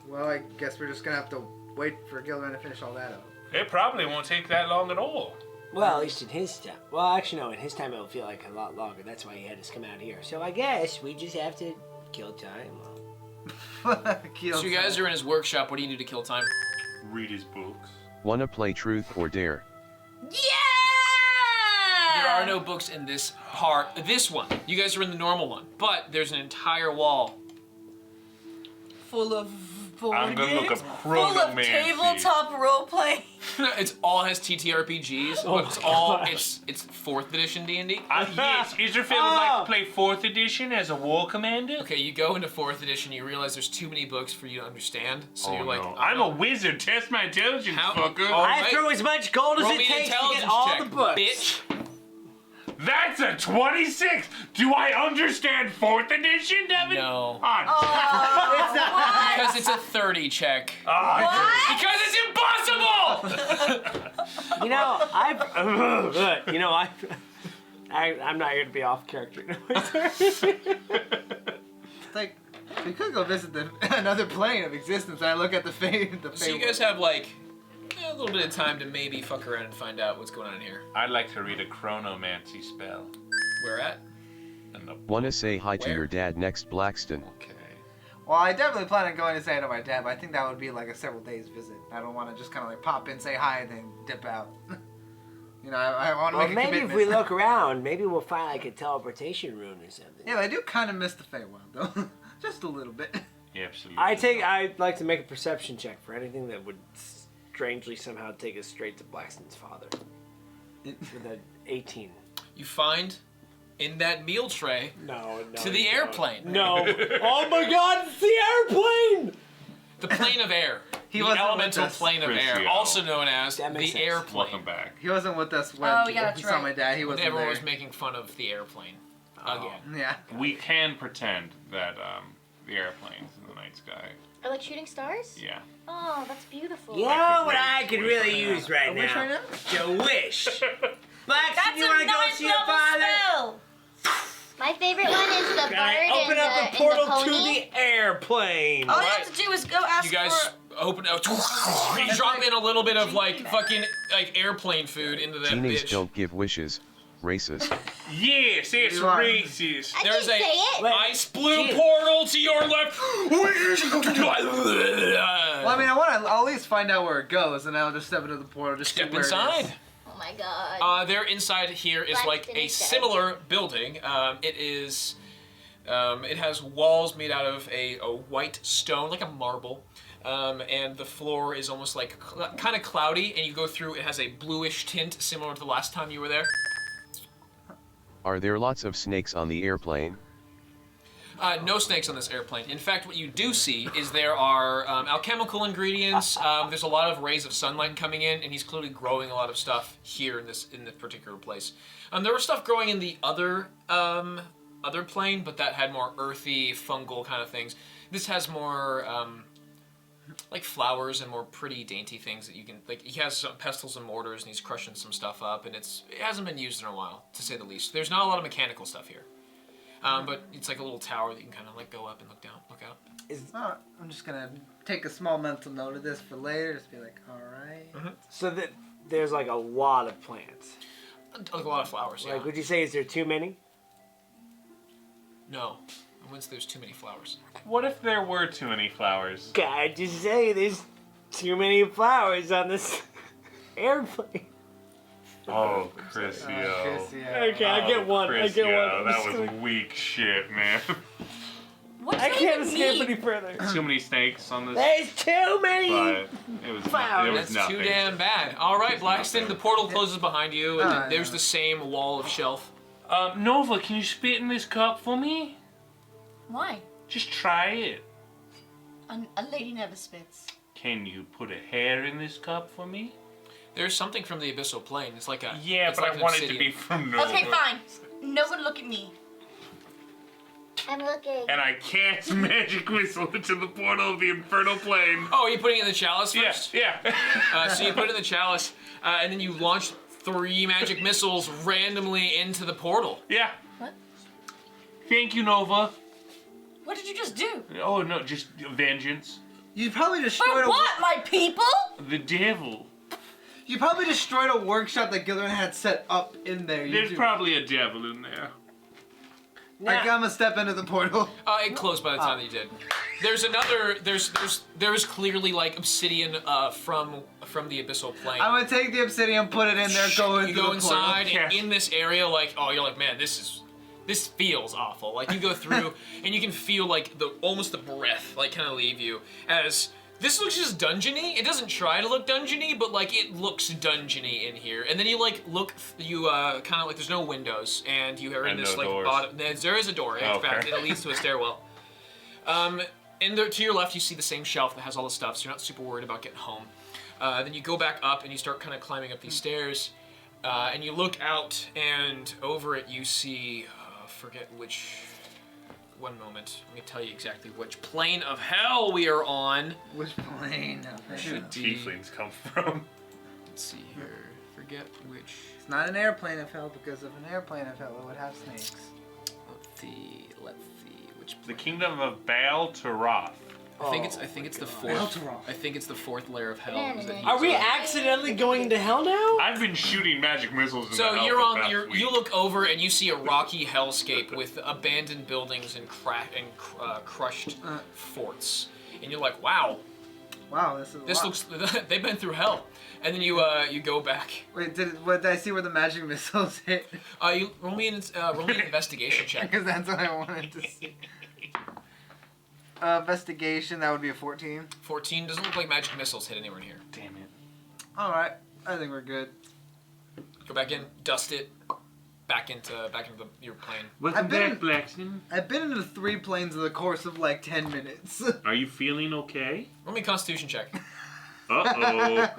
well, I guess we're just gonna have to wait for Gilman to finish all that up. It probably won't take that long at all. Well, at least in his time. Well, actually, no, in his time it'll feel like a lot longer. That's why he had us come out here. So I guess we just have to kill time. So you guys are in his workshop. What do you do to kill time? Read his books. Wanna play truth or dare? Yeah! There are no books in this part. This one. You guys are in the normal one, but there's an entire wall. Full of board I'm gonna look games, up full of Chronomancy. tabletop roleplay. It's all has TTRPGs. Oh but it's my all gosh. it's 4th edition D&D. Yes, Israfil would like to play 4th edition as a war commander. Okay, you go into 4th edition. You realize there's too many books for you to understand. So you're like, no. I'm a wizard. Test my intelligence, How- fucker. Oh, I right. throw as much gold as roll it me an takes to intelligence get all check, the books. bitch. That's a 26. Do I understand 4th edition, Devin? No. Ah, Because it's a 30 check. ah, Because it's impossible! You know, I'm not here to be off character. It's like, we could go visit another plane of existence. I look at the fate. So you guys have like a little bit of time to maybe fuck around and find out what's going on here. I'd like to read a chronomancy spell. Where at? And the Wanna say hi to Where? your dad next Blackston? okay. Well, I definitely plan on going to say hi to my dad, but I think that would be like a several days visit. I don't want to just kind of like pop in, say hi, and then dip out. You know, I want to well, make a maybe if commitment. we look around, maybe we'll find like a teleportation rune or something. Yeah, but I do kind of miss the Feywild though, just a little bit. Absolutely. I'd like to make a perception check for anything that would strangely somehow take us straight to Blackston's father. With an 18. You find in that meal tray No. to the airplane. No. Oh my God! It's the airplane. The plane of air. He the wasn't with elemental us. plane of air, Crucio. also known as That the makes sense. airplane. Welcome back. He wasn't with us when Oh, yeah, that's we saw right. my dad. He wasn't Everyone there. was making fun of the airplane again. Yeah. We can pretend that the airplane's in the night sky. Or like shooting stars? Yeah. Oh, that's beautiful. You I know could what raise I could wish really right use right Which right now? now? To wish. Blackston, That's you a want to go ninth see your level father? spell. My favorite one is the Can I bird open and up the, the and portal the to pony. the airplane? All you have to do is go ask You guys for. open up. You drop in a little bit of like fucking like airplane food into that Genies bitch. don't give wishes. Racist. Yes, it's You are. racist. I There's can a say it. ice blue Gee. portal to your left. Well, I mean, I want to at least find out where it goes, and I'll just step into the portal. Just see Step where it is. inside. Oh my God. There inside here is like a similar building. It is. It has walls made out of a white stone, like a marble. And the floor is almost like kind of cloudy, and you go through. It has a bluish tint, similar to the last time you were there. Are there lots of snakes on the airplane? No snakes on this airplane. In fact, what you do see is there are alchemical ingredients. There's a lot of rays of sunlight coming in, and he's clearly growing a lot of stuff here in this particular place. There was stuff growing in the other plane, but that had more earthy, fungal kind of things. This has more like flowers and more pretty, dainty things that you can like. He has some pestles and mortars, and he's crushing some stuff up, and it hasn't been used in a while, to say the least. There's not a lot of mechanical stuff here. But it's like a little tower that you can kind of like go up and look down, look out. I'm just gonna take a small mental note of this for later. Just be like, all right. So that there's like a lot of plants. Like a lot of flowers, yeah. Like, would you say is there too many? No. I wouldn't say there's too many flowers. What if there were too many flowers? God, just say there's too many flowers on this airplane. Oh, Crucio. Okay, I get one. I get one. I'm That just was gonna- weak shit, man. What does I that can't even escape mean? any further. Too many snakes on this. There's too many. But it was Flowers. it was That's nothing. too damn bad. All right, Blackston, the portal closes behind you, and Ah, then there's yeah. the same wall of shelf. Nova, can you spit in this cup for me? Why? Just try it. A lady never spits. Can you put a hair in this cup for me? There's something from the abyssal plane. It's like a Yeah, it's but like I an want it to obsidian. be from Nova. Okay, fine. No one look at me. I'm looking. And I can't magic whistle into the portal of the infernal plane. Oh, are you putting it in the chalice Yeah, first? yeah. So you put it in the chalice, and then you launch 3 magic missiles randomly into the portal. Yeah. What? Thank you, Nova. What did you just do? Oh, no, just vengeance. You probably For destroyed what, my people? The devil. You probably destroyed a workshop that Gillian had set up in there. You There's do. probably a devil in there. Like, I'm gonna step into the portal. It closed by the time that you did. There's another. There's clearly like obsidian from the abyssal plane. I'm gonna take the obsidian, put it in there, go into You go the portal. inside, and Yeah. in this area, like, oh, you're like, man, this feels awful. Like, you go through, and you can feel like almost the breath, like, kind of leave you. As this looks just dungeony. It doesn't try to look dungeony, but like it looks dungeony in here. And then you like look, you kind of like there's no windows, and you are in And this no like doors. bottom. There is a door. In Okay. fact, it leads to a stairwell. And to your left, you see the same shelf that has all the stuff, so you're not super worried about getting home. Then you go back up and you start kind of climbing up these stairs, and you look out, and over it you see, forget which. One moment. Let me tell you exactly which plane of hell we are on. Which plane? Where should be- tieflings come from? Let's see here. Forget which. It's not an airplane of hell, because if an airplane of hell, it would have snakes. Let's see which. The kingdom of Baal Taroth. I think it's the fourth. Belteroth. I think it's the 4th layer of hell. is that he Are we was on. accidentally going to hell now? I've been shooting magic missiles into So hell you're for on. the past You're, week. you look over and you see a rocky hellscape with abandoned buildings and crushed forts, and you're like, wow, Wow, this is. this a lot. looks. They've been through hell. And then you go back. Wait, did I see where the magic missiles hit? You roll me an investigation check. Because that's what I wanted to see. Investigation, that would be a 14. 14 doesn't look like magic missiles hit anywhere in here. Damn it. Alright, I think we're good. Go back in, dust it, back into your plane. Welcome I've been- back, Blackston. I've been into 3 planes in the course of like 10 minutes. Are you feeling okay? Roll me a Constitution check. Uh-oh.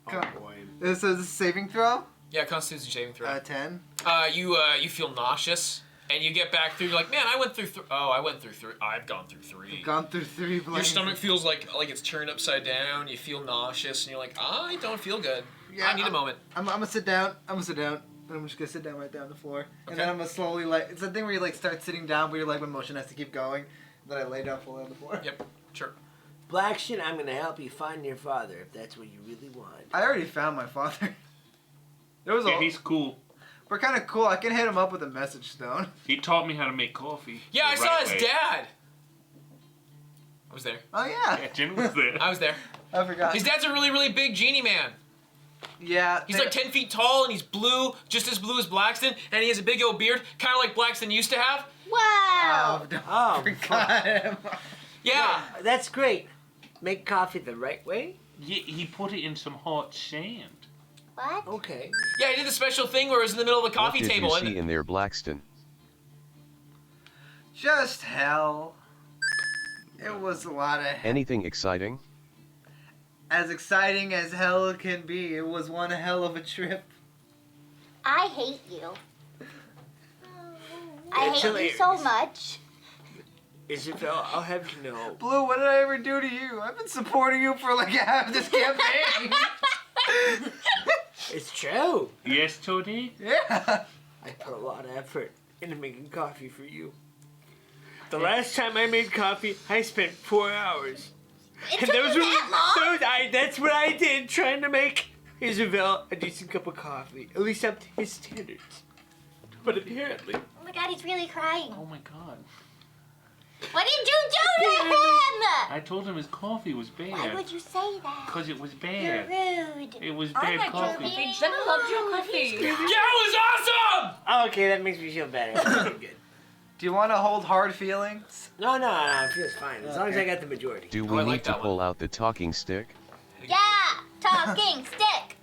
Oh boy. This is a saving throw? Yeah, Constitution saving throw. 10. You feel nauseous, and you get back through. You're like, man, I went through. I've gone through 3. Gone through 3 planes. Your stomach feels like it's turned upside down. You feel nauseous, and you're like, I don't feel good. Yeah, I need a moment. I'm gonna sit down. I'm just gonna sit down right there on the floor. And then I'm gonna slowly, like, it's a thing where you, like, start sitting down, but your leg when motion has to keep going. Then I lay down fully on the floor. Yep, sure. Blackshin, I'm gonna help you find your father if that's what you really want. I already found my father. There was Yeah, he's cool. We're kind of cool. I can hit him up with a message stone. He taught me how to make coffee. Yeah, I the saw right his way. dad. I was there. Oh, yeah. Yeah, Jimmy was there. I was there. I forgot. His dad's a really, really big genie man. Yeah. He's like 10 feet tall, and he's blue, just as blue as Blackston, and he has a big old beard, kind of like Blackston used to have. Wow. Oh, don't Oh, forgot him. Yeah. That's great. Make coffee the right way? Yeah, he put it in some hot sand. What? Okay. Yeah, he did the special thing where it was in the middle of the coffee What did table. you and see in there, Blackston? Just hell. It was a lot of Anything exciting? as exciting as hell can be. It was one hell of a trip. I hate you. I It's hate you so hilarious. much. Isabel, I'll have you know. Blue, what did I ever do to you? I've been supporting you for like half this campaign. It's true. Yes, Tony? Yeah. I put a lot of effort into making coffee for you. The last time I made coffee, I spent 4 hours. It And took those you were, that long? that's what I did, trying to make Isabel a decent cup of coffee. At least up to his standards. But apparently, Oh my god, he's really crying. Oh my god. What did you do to him? I told him his coffee was Why bad. would you say that? Because it was You're bad. rude. It was I bad like your coffee. coffee. Jenna loved your coffee. That was awesome! okay, that makes me feel better. Okay, good. Do you want to hold hard feelings? No, it feels fine. As long as I got the majority. Do I we like need to that pull out the talking stick? Yeah, talking stick.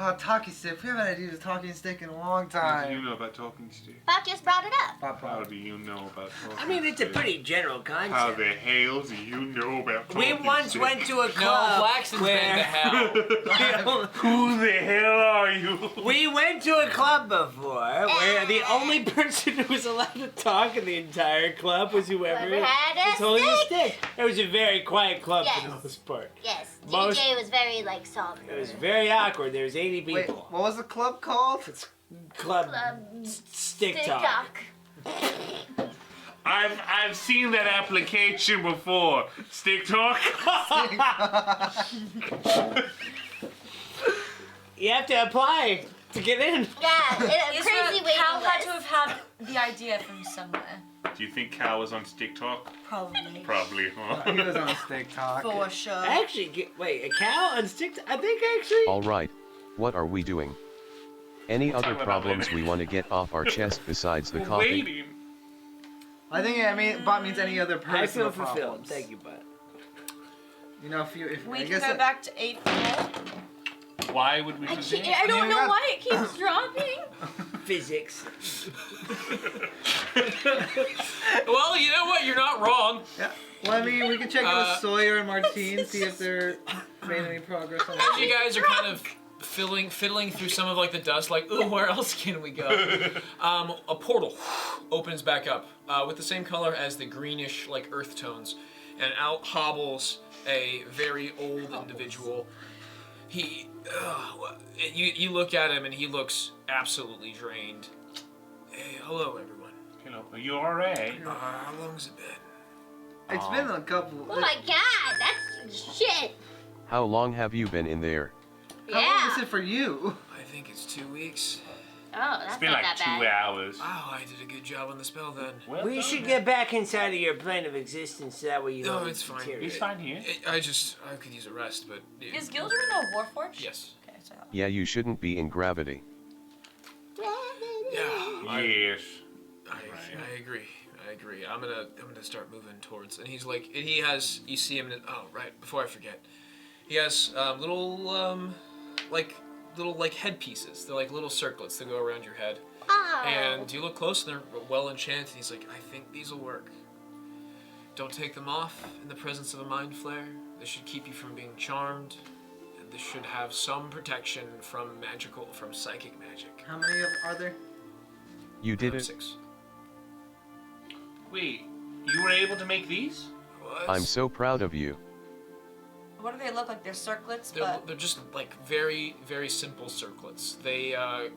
Oh, talking stick. We haven't had to use a talking stick in a long How do you time. know about talking stick? Bott just brought it up. How do you know about talking I mean, it's a stick? pretty general How concept. the hell do you know about talking We once stick? went to a No, club Blackston's been to hell. Who the hell are you? We went to a club before where the only person who was allowed to talk in the entire club was whoever Whoever had a was holding the stick. stick. It was a very quiet club for Yes. the most part. Yes, Most- DJ was very somber. It was very awkward. There was 80 Wait, people. what was the club called? Club Club stick talk. I've seen that application before. Stick talk. You have to apply to get in. Yeah, a Is crazy the waiting cow had list. to have had the idea from somewhere. Do you think Cal was on Stick Talk? Probably. Probably, huh? He was on stick talk. For sure. Actually, wait, a cow on stick? I think actually. Alright, what are we doing? Any other Talk about problems later. we want to get off our chest besides the We're coffee? waiting. I think Bott means any other I personal feel fulfilled. problems. Thank you, bud. You know, if We I can guess go it- back to 8th floor. Why would we do that? I don't you know got- why it keeps dropping. Physics. Well, you know what? You're not wrong. Yeah. Well, I mean, we can check in with Sawyer and Martine, see if they're made any progress on that. You guys are kind of fiddling through some of like the dust, like, ooh, where else can we go? A portal opens back up with the same color as the greenish, like earth tones, and out hobbles a very old individual. You look at him and he looks absolutely drained. Hey, hello everyone. Hello, are you alright? How long's it been? It's been a couple. Oh my god, that's shit. How long have you been in there? How long Yeah. is it for you? I think it's 2 weeks. Oh, that's It's been not like that 2 bad. hours. Wow, I did a good job on the spell then. Well We done. should get back inside of your plane of existence so that way you No, don't it's fine. deteriorate. He's fine here. I could use a rest, but... Is Gilder in a warforged? Yes. Okay, so Yeah, you shouldn't be in gravity. Yeah. Yes. I agree. I agree. I'm gonna start moving towards. And he's like, and he has. You see him. Oh, right. Before I forget, he has little headpieces. They're like little circlets that go around your head. Oh. And you look close, and they're well enchanted. He's like, I think these will work. Don't take them off in the presence of a mind flare. This should keep you from being charmed. And this should have some protection from psychic magic. How many are there? You did it. 6. Wait, you were able to make these? I'm so proud of you. What do they look like? They're circlets, They're just like very, very simple circlets. They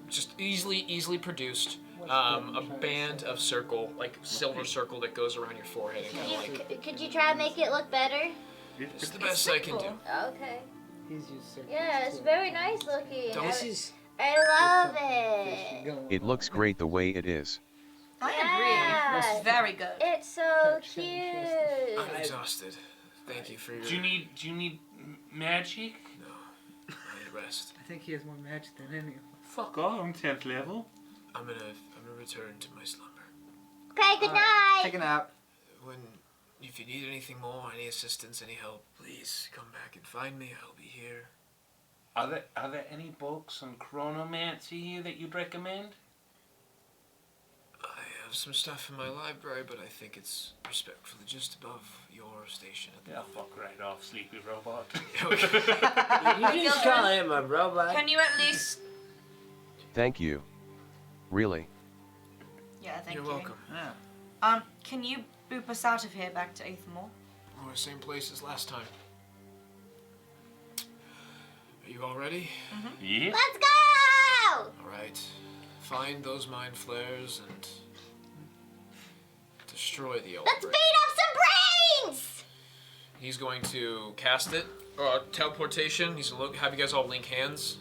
just easily produced a band of circle, like silver circle that goes around your forehead. And kind of like, Could you try and make it look better? it's the best I can do. Okay. He's used circles. Yeah, it's very nice looking. This is. I love it. It looks great the way it is. I Yeah. agree. It's very good. It's so cute. I'm exhausted. Thank you for your. Do you need magic? No, I need rest. I think he has more magic than any of us. Fuck off, I'm 10th level. I'm gonna return to my slumber. Okay, good night. Take a nap. If you need anything more, any assistance, any help, please come back and find me. I'll be here. Are there any books on chronomancy here that you'd recommend? I have some stuff in my library, but I think it's respectfully just above your station. Yeah, fuck right off, sleepy robot. You just call him a robot. Can you at least... Thank you. Really? Yeah, thank You're you. welcome. Yeah. Can you boop us out of here back to Aethermore? We're the same place as last time. Are you all ready? Yeah? Let's go! All right. Find those mind flares and destroy the old. Let's beat up some brains! He's going to cast it. Teleportation. He's gonna have you guys all link hands.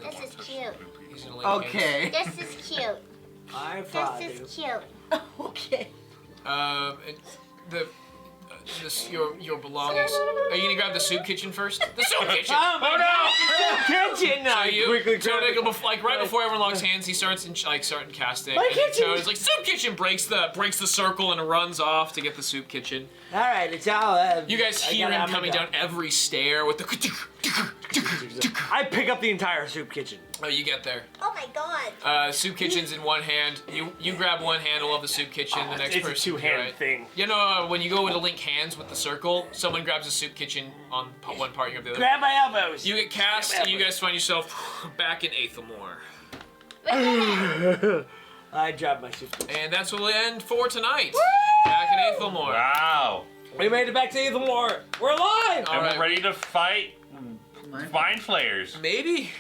This is cute. He's gonna link hands. Okay. This is cute. I follow This you. is cute. Okay. And your belongings. Are you gonna grab the soup kitchen first? The soup kitchen. Oh no! Kitchen! So I you, quickly so grab like, it. like right before everyone locks hands, he starts starting casting. My and then kitchen! Toad's like soup kitchen breaks the circle and runs off to get the soup kitchen. All right, it's all. You guys hear him coming down every stair with the. I pick up the entire soup kitchen. Oh, you get there. Oh my god. Soup kitchen's in one hand. You grab one handle of the soup kitchen. The next It's a person. two-hand right. thing. You know, when you go to link hands with the circle, someone grabs a soup kitchen on one part, you grab the other. Grab my elbows. You get cast, and you guys find yourself back in Aethelmore. I drop my soup kitchen. And that's what we'll end for tonight. Back in Aethelmore. Wow. We made it back to Aethelmore. We're alive. All And right. we're ready to fight mind flayers. Maybe.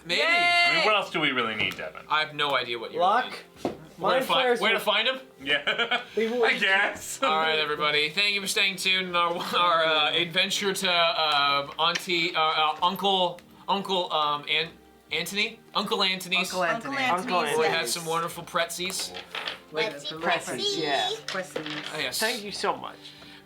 Maybe. I mean, what else do we really need, Devin? I have no idea what you Luck. need. Where to find him? Yeah, I guess. All right, everybody. Thank you for staying tuned in our adventure to Uncle Anthony. Uncle Anthony's. Uncle Anthony. Uncle Anthony's, Anthony. We yes. had some wonderful Pretzys. Wetzy, Pretzys, yeah. Questions. Oh, yes. Thank you so much.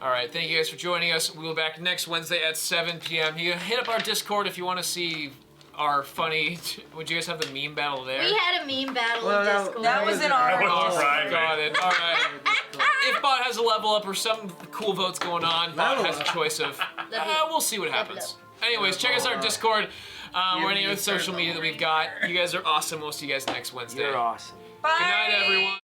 All right, thank you guys for joining us. We'll be back next Wednesday at 7 p.m. You can hit up our Discord if you want to see our funny. Would you guys have the meme battle there? We had a meme battle Well, in no, Discord. That was in our... That was Oh, private. got it. All right. If Bott has a level up or some cool votes going on, Bott has a choice of. We'll see what happens. Anyways, check us out our Discord or any other social media that we've got. You guys are awesome. We'll see you guys next Wednesday. You're awesome. Bye. Good night, everyone.